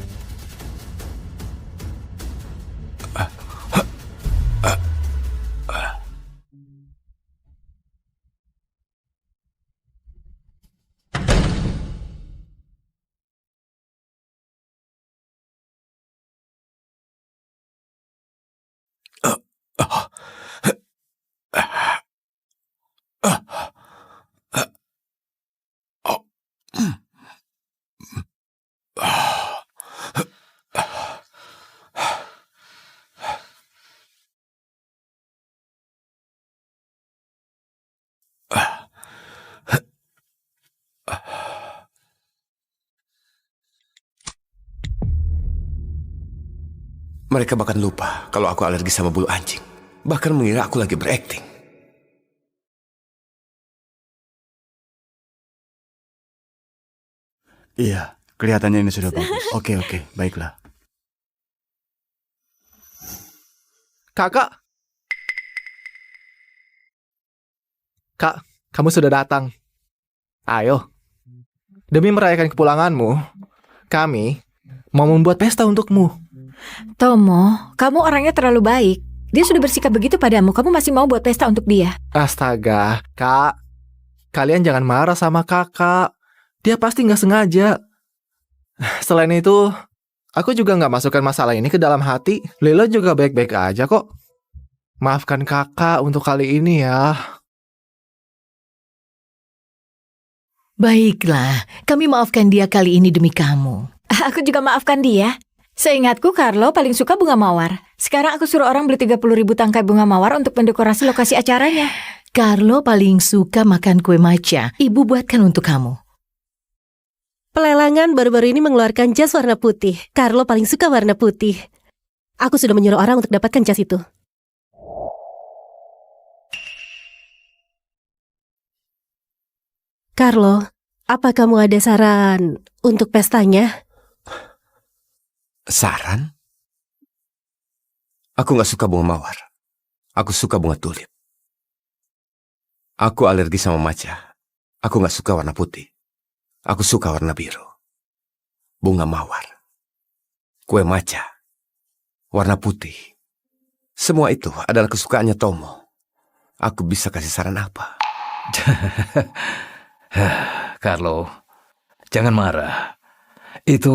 Mereka bahkan lupa kalau aku alergi sama bulu anjing. Bahkan mengira aku lagi berakting. Iya, kelihatannya ini sudah bagus. Oke, baiklah. Kakak, Kak, kamu sudah datang. Ayo, demi merayakan kepulanganmu, kami mau membuat pesta untukmu. Tomo, kamu orangnya terlalu baik. Dia sudah bersikap begitu padamu, kamu masih mau buat pesta untuk dia. Astaga, Kak, kalian jangan marah sama kakak. Dia pasti nggak sengaja. Selain itu, aku juga nggak masukkan masalah ini ke dalam hati. Lilo juga baik-baik aja kok. Maafkan kakak untuk kali ini ya. Baiklah, kami maafkan dia kali ini demi kamu. Aku juga maafkan dia. Seingatku, Carlo paling suka bunga mawar. Sekarang aku suruh orang beli 30.000 tangkai bunga mawar untuk mendekorasi lokasi acaranya. Carlo paling suka makan kue matcha. Ibu buatkan untuk kamu. Pelelangan baru-baru ini mengeluarkan jas warna putih. Carlo paling suka warna putih. Aku sudah menyuruh orang untuk dapatkan jas itu. Carlo, apa kamu ada saran untuk pestanya? Saran? Aku nggak suka bunga mawar. Aku suka bunga tulip. Aku alergi sama matcha. Aku nggak suka warna putih. Aku suka warna biru. Bunga mawar. Kue matcha. Warna putih. Semua itu adalah kesukaannya Tomo. Aku bisa kasih saran apa? Carlo, jangan marah. Itu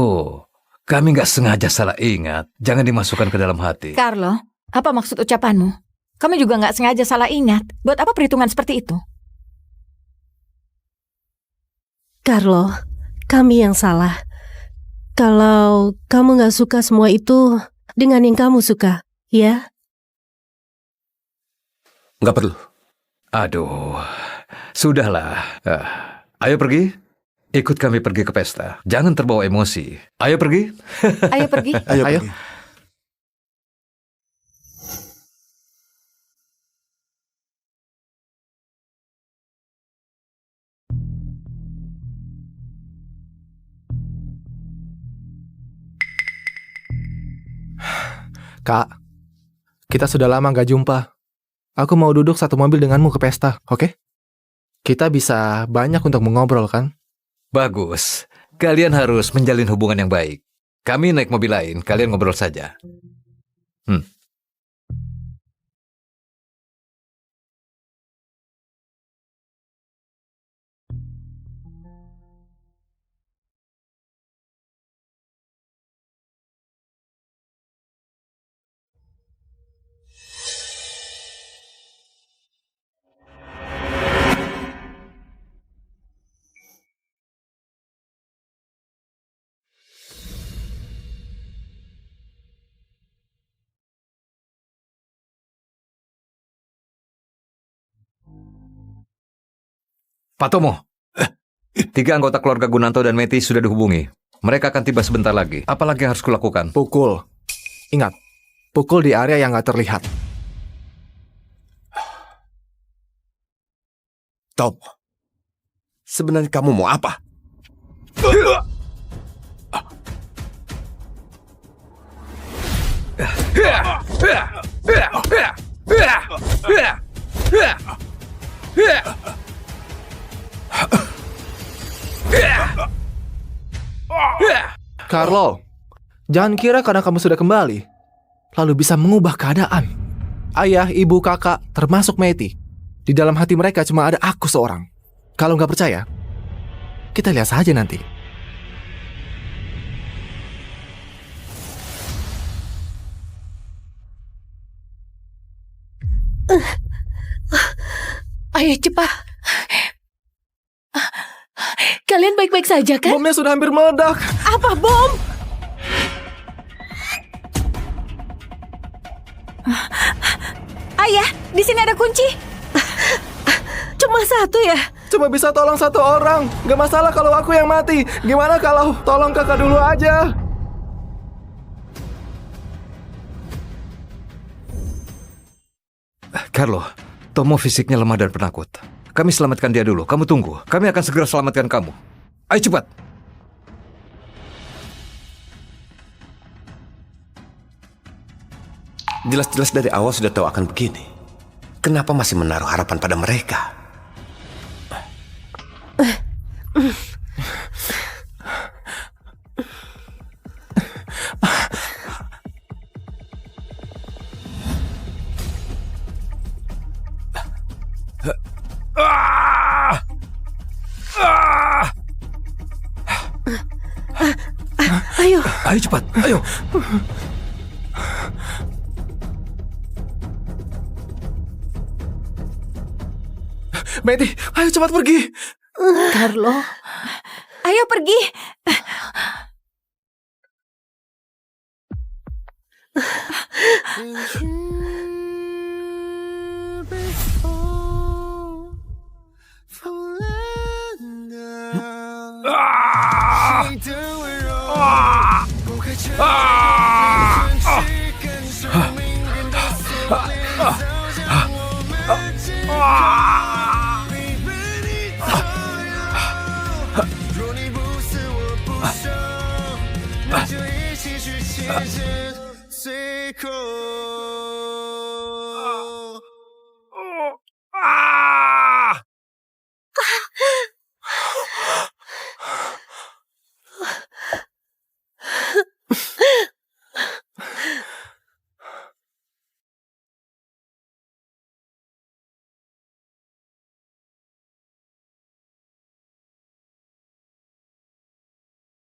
kami nggak sengaja salah ingat. Jangan dimasukkan ke dalam hati. Carlo, apa maksud ucapanmu? Kami juga nggak sengaja salah ingat. Buat apa perhitungan seperti itu? Carlo, kami yang salah. Kalau kamu nggak suka semua itu dengan yang kamu suka, ya? Nggak perlu. Aduh, sudahlah. Ayo pergi. Ikut kami pergi ke pesta. Jangan terbawa emosi. Ayo pergi. Ayo pergi. Ayo. Pergi. Kak, kita sudah lama gak jumpa. Aku mau duduk satu mobil denganmu ke pesta, oke? Kita bisa banyak untuk mengobrol, kan? Bagus. Kalian harus menjalin hubungan yang baik. Kami naik mobil lain, kalian ngobrol saja. Pak Tomo, 3 anggota keluarga Gunanto dan Meti sudah dihubungi. Mereka akan tiba sebentar lagi. Apalagi yang harus kulakukan? Pukul. Ingat, pukul di area yang gak terlihat. Tom, sebenarnya kamu mau apa? Carlo, jangan kira karena kamu sudah kembali, lalu bisa mengubah keadaan. Ayah, ibu, kakak, termasuk Meti. Di dalam hati mereka cuma ada aku seorang. Kalau nggak percaya, kita lihat saja nanti. Ayo cepat. Kalian baik-baik saja kan? Bomnya sudah hampir meledak. Apa bom? Ayah, di sini ada kunci. Cuma satu ya? Cuma bisa tolong satu orang. Gak masalah kalau aku yang mati. Gimana kalau tolong kakak dulu aja? Carlo, Tomo fisiknya lemah dan penakut. Kami selamatkan dia dulu. Kamu tunggu. Kami akan segera selamatkan kamu. Ayo cepat. Jelas-jelas dari awal sudah tahu akan begini. Kenapa masih menaruh harapan pada mereka? Ayo. Ayo cepat. Ayo. Meti, ayo cepat pergi. Carlo, ayo pergi.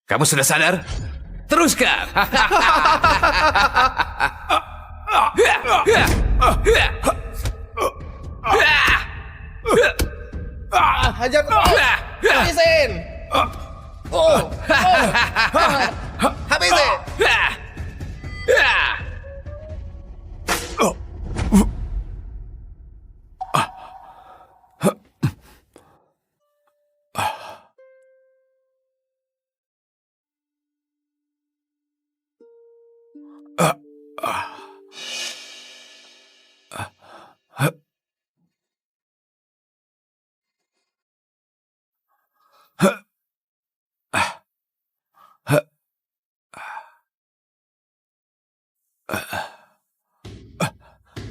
Kamu sudah sadar? Teruskan! Hajar terus! Habisin! Habisin!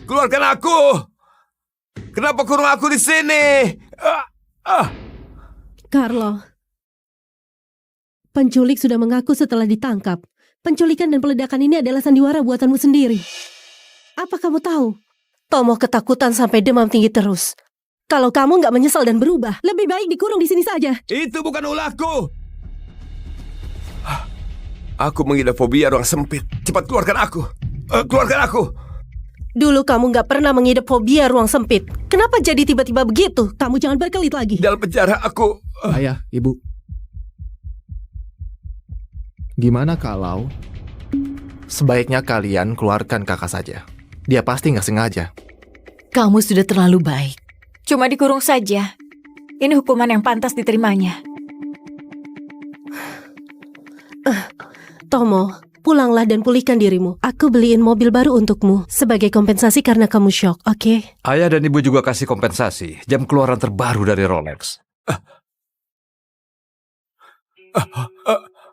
Keluarkan aku! Kenapa kurung aku di sini? Carlo, penculik sudah mengaku setelah ditangkap. Penculikan dan peledakan ini adalah sandiwara buatanmu sendiri. Apa kamu tahu? Tomo ketakutan sampai demam tinggi terus. Kalau kamu nggak menyesal dan berubah, lebih baik dikurung di sini saja. Itu bukan ulahku! Aku mengidap fobia ruang sempit. Cepat keluarkan aku! Keluarkan aku! Dulu kamu nggak pernah mengidap fobia ruang sempit. Kenapa jadi tiba-tiba begitu? Kamu jangan berkelit lagi. Dalam penjara aku... Ayah, Ibu. Gimana kalau sebaiknya kalian keluarkan kakak saja? Dia pasti nggak sengaja. Kamu sudah terlalu baik. Cuma dikurung saja. Ini hukuman yang pantas diterimanya. Tomo, pulanglah dan pulihkan dirimu. Aku beliin mobil baru untukmu sebagai kompensasi karena kamu shock, oke? Ayah dan ibu juga kasih kompensasi. Jam keluaran terbaru dari Rolex.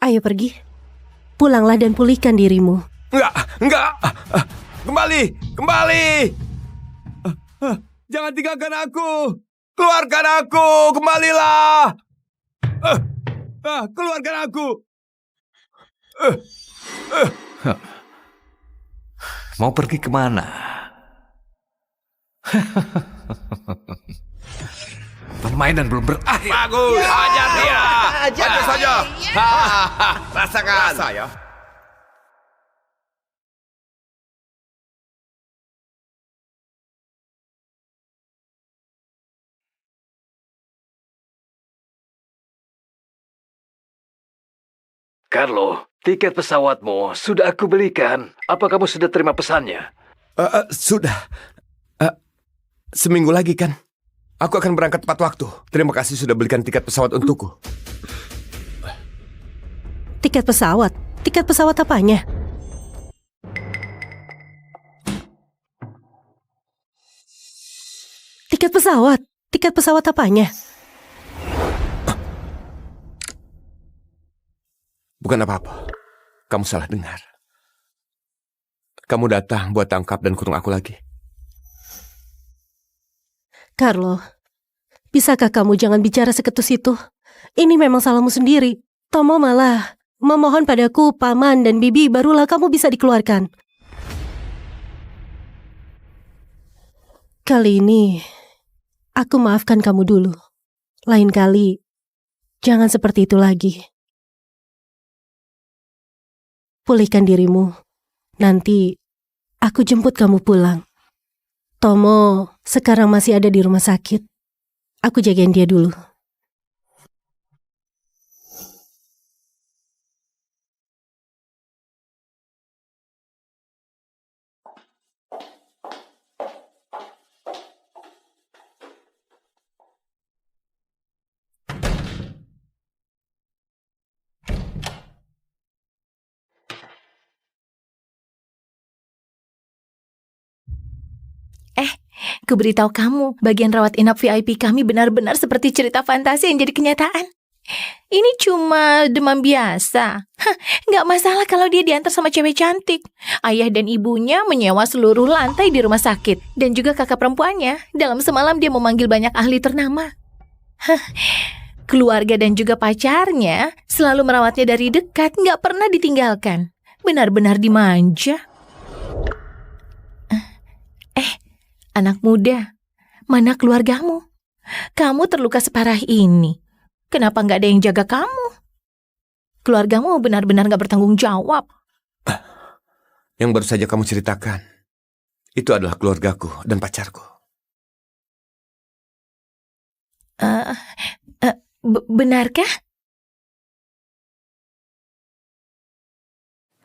Ayo pergi. Pulanglah dan pulihkan dirimu. Enggak! Kembali! Jangan tinggalkan aku! Keluarkan aku! Kembalilah! Keluarkan aku! Mau pergi kemana? Permainan belum berakhir. Bagus! Hajar dia! Hajar saja! Rasakan! Rasa ya? Carlo, tiket pesawatmu sudah aku belikan. Apa kamu sudah terima pesannya? Sudah. Seminggu lagi kan? Aku akan berangkat tepat waktu. Terima kasih sudah belikan tiket pesawat untukku. Tiket pesawat? Tiket pesawat apanya? Tiket pesawat? Tiket pesawat apanya? Bukan apa-apa. Kamu salah dengar. Kamu datang buat tangkap dan kurung aku lagi. Carlo, bisakah kamu jangan bicara seketus itu? Ini memang salahmu sendiri. Tomo malah memohon padaku, paman dan bibi, barulah kamu bisa dikeluarkan. Kali ini, aku maafkan kamu dulu. Lain kali, jangan seperti itu lagi. Pulihkan dirimu. Nanti, aku jemput kamu pulang. Tomo sekarang masih ada di rumah sakit. Aku jagain dia dulu. Aku beritahu kamu, bagian rawat inap VIP kami benar-benar seperti cerita fantasi yang jadi kenyataan. Ini cuma demam biasa. Hah, nggak masalah kalau dia diantar sama cewek cantik. Ayah dan ibunya menyewa seluruh lantai di rumah sakit. Dan juga kakak perempuannya. Dalam semalam dia memanggil banyak ahli ternama. Hah, keluarga dan juga pacarnya selalu merawatnya dari dekat, nggak pernah ditinggalkan. Benar-benar dimanja. Anak muda, mana keluargamu? Kamu terluka separah ini. Kenapa nggak ada yang jaga kamu? Keluargamu benar-benar nggak bertanggung jawab. Yang baru saja kamu ceritakan, itu adalah keluargaku dan pacarku. Benarkah?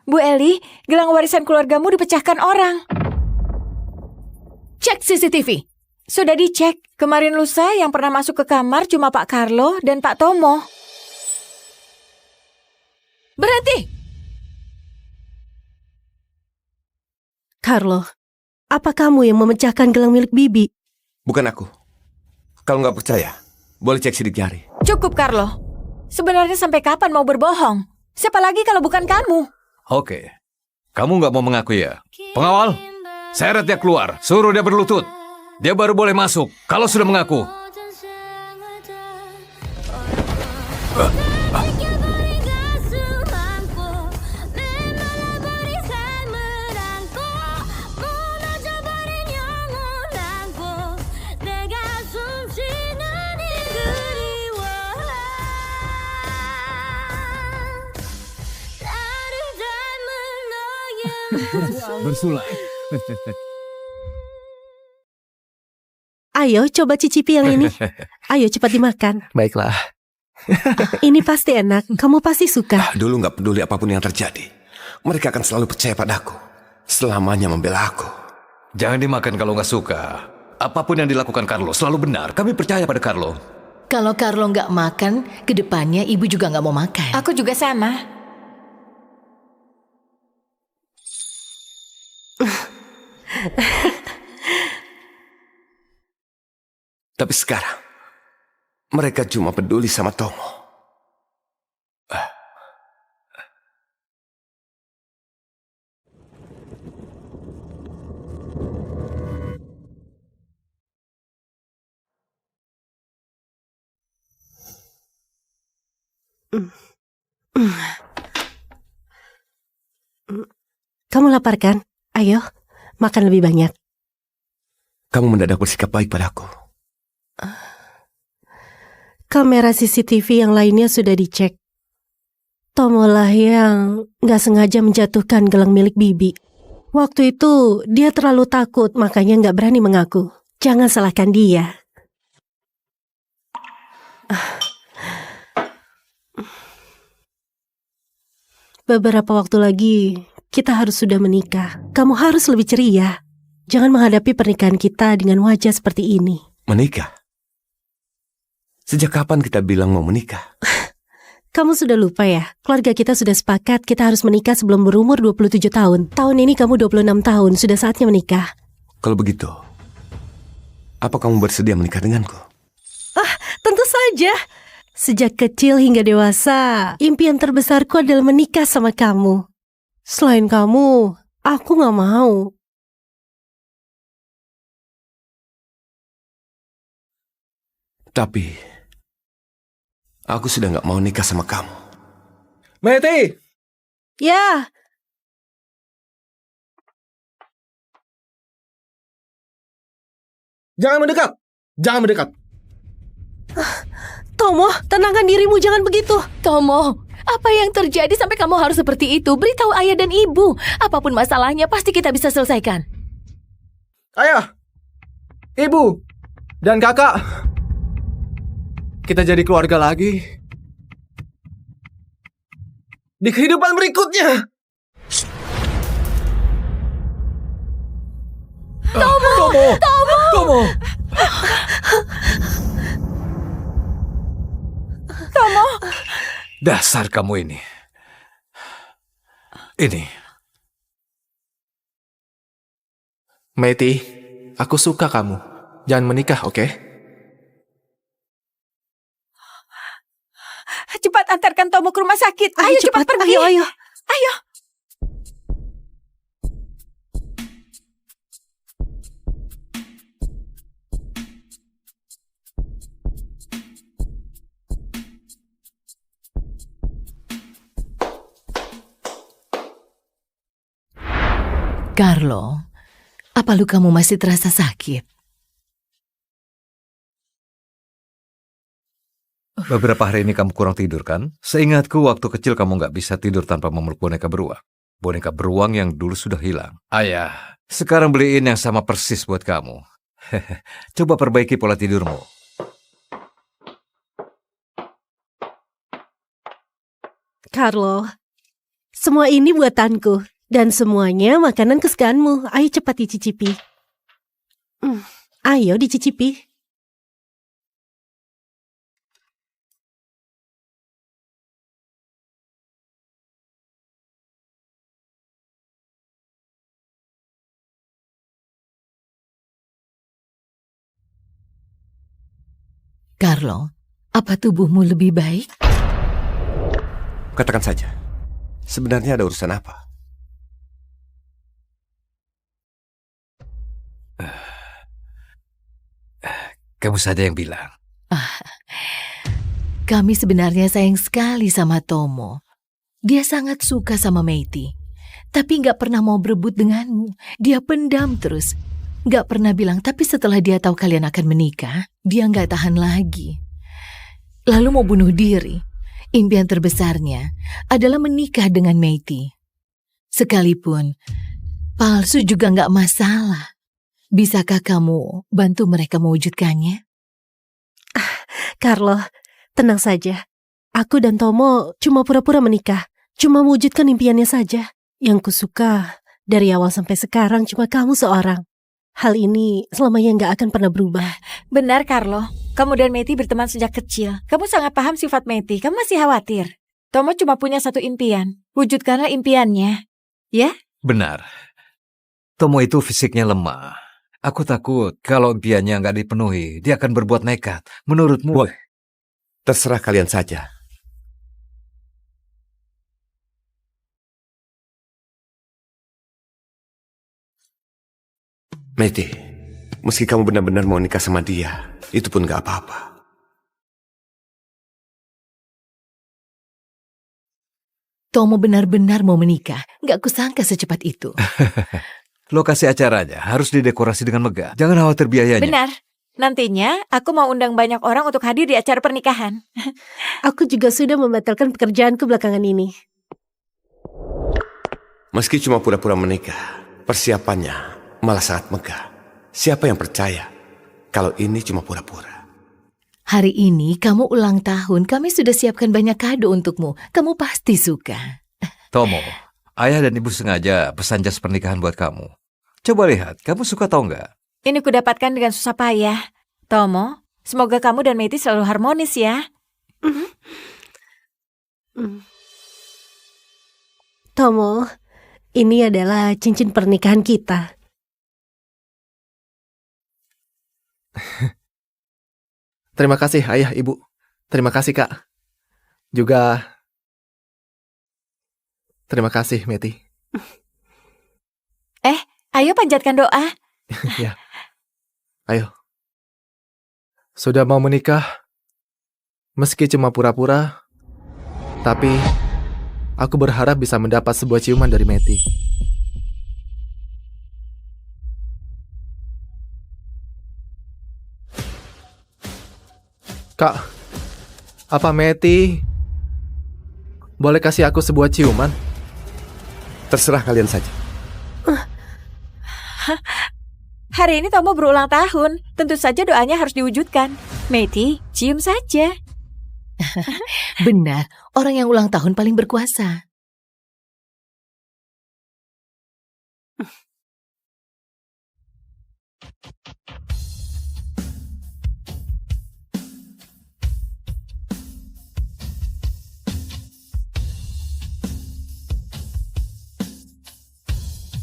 Bu Eli, gelang warisan keluargamu dipecahkan orang. Cek CCTV. Sudah dicek. Kemarin lusa yang pernah masuk ke kamar cuma Pak Carlo dan Pak Tomo. Berhenti! Carlo, apa kamu yang memecahkan gelang milik Bibi? Bukan aku. Kalau nggak percaya, boleh cek sidik jari. Cukup, Carlo. Sebenarnya sampai kapan mau berbohong? Siapa lagi kalau bukan kamu? Oke. Kamu nggak mau mengaku ya? Pengawal, seret dia keluar. Suruh dia berlutut. Dia baru boleh masuk kalau sudah mengaku. Bersulai. Ayo coba cicipi yang ini. Ayo cepat dimakan. Baiklah. Ini pasti enak. Kamu pasti suka. Dulu nggak peduli apapun yang terjadi. Mereka akan selalu percaya padaku. Selamanya membela aku. Jangan dimakan kalau nggak suka. Apapun yang dilakukan Carlo selalu benar. Kami percaya pada Carlo. Kalau Carlo nggak makan, kedepannya ibu juga nggak mau makan. Aku juga sama. Tapi sekarang, mereka cuma peduli sama Tomo. Kamu lapar kan? Ayo, makan lebih banyak. Kamu mendadak bersikap baik padaku. Kamera CCTV yang lainnya sudah dicek. Tomolah yang gak sengaja menjatuhkan gelang milik Bibi. Waktu itu dia terlalu takut, makanya gak berani mengaku. Jangan salahkan dia. Beberapa waktu lagi kita harus sudah menikah. Kamu harus lebih ceria. Jangan menghadapi pernikahan kita dengan wajah seperti ini. Menikah? Sejak kapan kita bilang mau menikah? Kamu sudah lupa ya? Keluarga kita sudah sepakat kita harus menikah sebelum berumur 27 tahun. Tahun ini kamu 26 tahun, sudah saatnya menikah. Kalau begitu, apa kamu bersedia menikah denganku? Tentu saja. Sejak kecil hingga dewasa, impian terbesarku adalah menikah sama kamu. Selain kamu, aku gak mau. Tapi, aku sudah gak mau nikah sama kamu. Meti! Ya, Jangan mendekat! Jangan mendekat! Tomo, tenangkan dirimu, jangan begitu. Tomo, apa yang terjadi sampai kamu harus seperti itu? Beritahu ayah dan ibu. Apapun masalahnya pasti kita bisa selesaikan. Ayah! Ibu! Dan kakak! Kita jadi keluarga lagi. Di kehidupan berikutnya! Tomo! Tomo! Tomo! Tomo! Tomo! Dasar kamu ini. Ini. Meti, aku suka kamu. Jangan menikah, oke? Cepat antarkan Tomo ke rumah sakit. Ayo cepat pergi. Ayo. Ayo. Carlo, apa lukamu masih terasa sakit? Beberapa hari ini kamu kurang tidur kan? Seingatku waktu kecil kamu nggak bisa tidur tanpa memeluk boneka beruang. Boneka beruang yang dulu sudah hilang. Ayah, sekarang beliin yang sama persis buat kamu. Coba perbaiki pola tidurmu. Carlo, semua ini buatanku. Dan semuanya makanan kesukaanmu. Ayo cepat dicicipi. Ayo dicicipi. Carlo, apa tubuhmu lebih baik? Katakan saja, sebenarnya ada urusan apa? Kamu saja yang bilang. Kami sebenarnya sayang sekali sama Tomo. Dia sangat suka sama Meiti. Tapi nggak pernah mau berebut denganmu. Dia pendam terus. Nggak pernah bilang, tapi setelah dia tahu kalian akan menikah, dia nggak tahan lagi. Lalu mau bunuh diri. Impian terbesarnya adalah menikah dengan Meiti. Sekalipun palsu juga nggak masalah. Bisakah kamu bantu mereka mewujudkannya? Carlo, tenang saja. Aku dan Tomo cuma pura-pura menikah. Cuma mewujudkan impiannya saja. Yang kusuka dari awal sampai sekarang cuma kamu seorang. Hal ini selamanya nggak akan pernah berubah. Benar, Carlo. Kamu dan Meiti berteman sejak kecil. Kamu sangat paham sifat Meiti. Kamu masih khawatir. Tomo cuma punya satu impian. Wujudkanlah impiannya. Ya? Benar. Tomo itu fisiknya lemah. Aku takut kalau impiannya nggak dipenuhi, dia akan berbuat nekat. Menurutmu? Boy, terserah kalian saja. Meiti, meski kamu benar-benar mau nikah sama dia, itu pun nggak apa-apa. Tomo benar-benar mau menikah. Nggak kusangka secepat itu. Lokasi acaranya harus didekorasi dengan megah. Jangan khawatir biayanya. Benar. Nantinya aku mau undang banyak orang untuk hadir di acara pernikahan. Aku juga sudah membatalkan pekerjaanku belakangan ini. Meski cuma pura-pura menikah, persiapannya malah sangat megah. Siapa yang percaya kalau ini cuma pura-pura? Hari ini kamu ulang tahun, kami sudah siapkan banyak kado untukmu. Kamu pasti suka. Tomo, ayah dan ibu sengaja pesan jas pernikahan buat kamu. Coba lihat, kamu suka atau enggak? Ini kudapatkan dengan susah payah. Tomo, semoga kamu dan Meiti selalu harmonis ya. Tomo, ini adalah cincin pernikahan kita. Terima kasih ayah, ibu. Terima kasih kak. Juga terima kasih Meiti. Ayo panjatkan doa. Ya. Ayo. Sudah mau menikah? Meski cuma pura-pura, tapi aku berharap bisa mendapat sebuah ciuman dari Meiti. Kak, apa Meiti boleh kasih aku sebuah ciuman? Terserah kalian saja. Hari ini Tomo berulang tahun. Tentu saja doanya harus diwujudkan. Meiti, cium saja. Benar, orang yang ulang tahun paling berkuasa.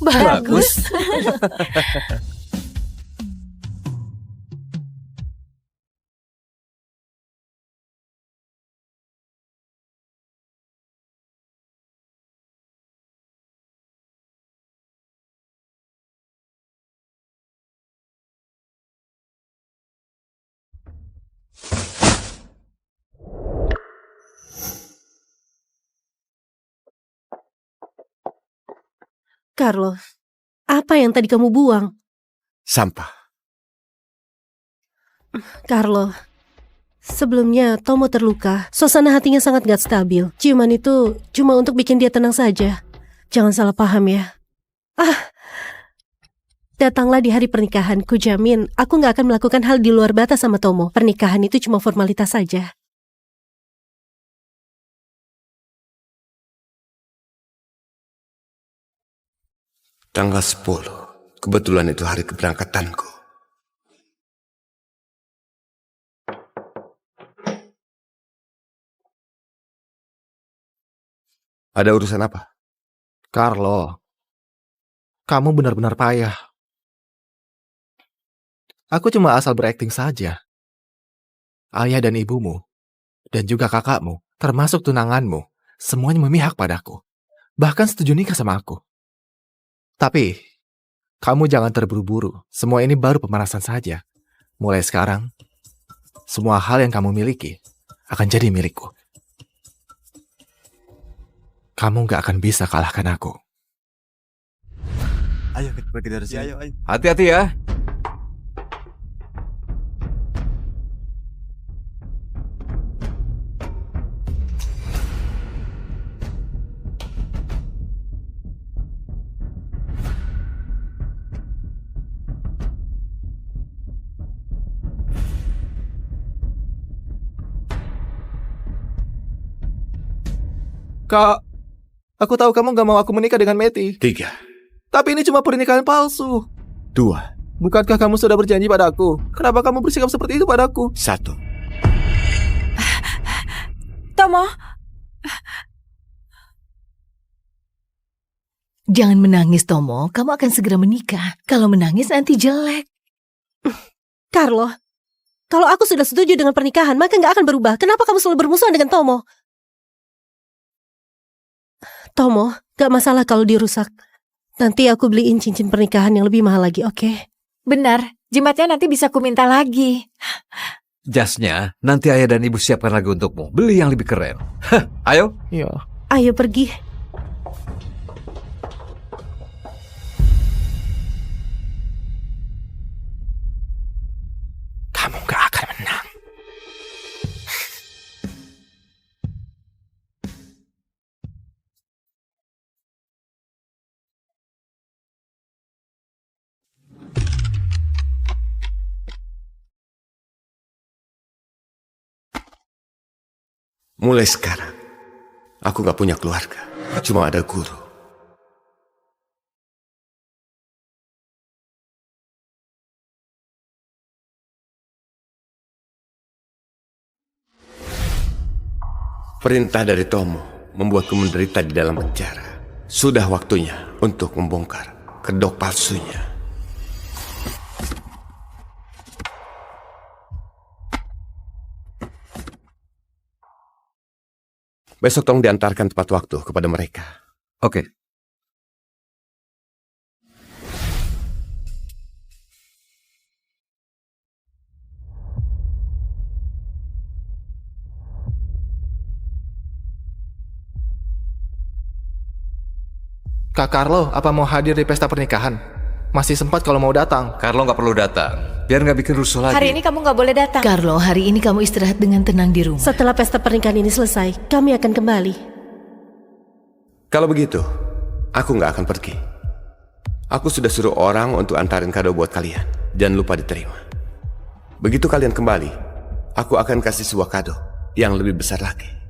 Bagus. Carlo, apa yang tadi kamu buang? Sampah. Carlo, sebelumnya Tomo terluka. Suasana hatinya sangat gak stabil. Ciuman itu cuma untuk bikin dia tenang saja. Jangan salah paham ya. Datanglah di hari pernikahan. Ku jamin aku gak akan melakukan hal di luar batas sama Tomo. Pernikahan itu cuma formalitas saja. Tanggal 10. Kebetulan itu hari keberangkatanku. Ada urusan apa? Carlo, kamu benar-benar payah. Aku cuma asal berakting saja. Ayah dan ibumu, dan juga kakakmu, termasuk tunanganmu, semuanya memihak padaku. Bahkan setuju nikah sama aku. Tapi, kamu jangan terburu-buru. Semua ini baru pemanasan saja. Mulai sekarang, semua hal yang kamu miliki akan jadi milikku. Kamu gak akan bisa kalahkan aku. Ayo kita pergi dari sini. Ayo. Hati-hati ya. Kak, aku tahu kamu gak mau aku menikah dengan Meti. 3, Tapi ini cuma pernikahan palsu. 2, Bukankah kamu sudah berjanji padaku? Kenapa kamu bersikap seperti itu padaku? 1. Tomo, Jangan menangis, Tomo. Kamu akan segera menikah. Kalau menangis nanti jelek. Carlo, kalau aku sudah setuju dengan pernikahan, maka gak akan berubah. Kenapa kamu selalu bermusuhan dengan Tomo? Tomo, gak masalah kalau dirusak. Nanti aku beliin cincin pernikahan yang lebih mahal lagi, oke? benar. Jimatnya nanti bisa ku minta lagi. Jasnya nanti ayah dan ibu siapkan lagi untukmu. Beli yang lebih keren. Hah, ayo. Iya. Ayo pergi. Kamu gak akan menang. Mulai sekarang, aku gak punya keluarga. Cuma ada guru. Perintah dari Tomo membuatku menderita di dalam penjara. Sudah waktunya untuk membongkar kedok palsunya. Besok tolong diantarkan tepat waktu kepada mereka. Oke. Kak Carlo, apa mau hadir di pesta pernikahan? Masih sempat kalau mau datang. Carlo nggak perlu datang. Biar nggak bikin rusuh lagi. Hari ini kamu nggak boleh datang. Carlo, hari ini kamu istirahat dengan tenang di rumah. Setelah pesta pernikahan ini selesai, kami akan kembali. Kalau begitu, aku nggak akan pergi. Aku sudah suruh orang untuk antarin kado buat kalian. Jangan lupa diterima. Begitu kalian kembali, aku akan kasih sebuah kado yang lebih besar lagi.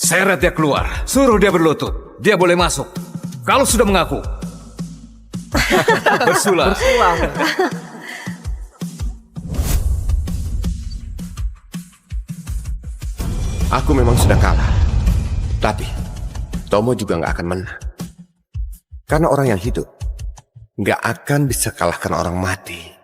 Seret dia keluar. Suruh dia berlutut. Dia boleh masuk. Kalau sudah mengaku. Bersulah. Aku memang sudah kalah. Tapi Tomo juga nggak akan menang. Karena orang yang hidup nggak akan bisa kalahkan orang mati.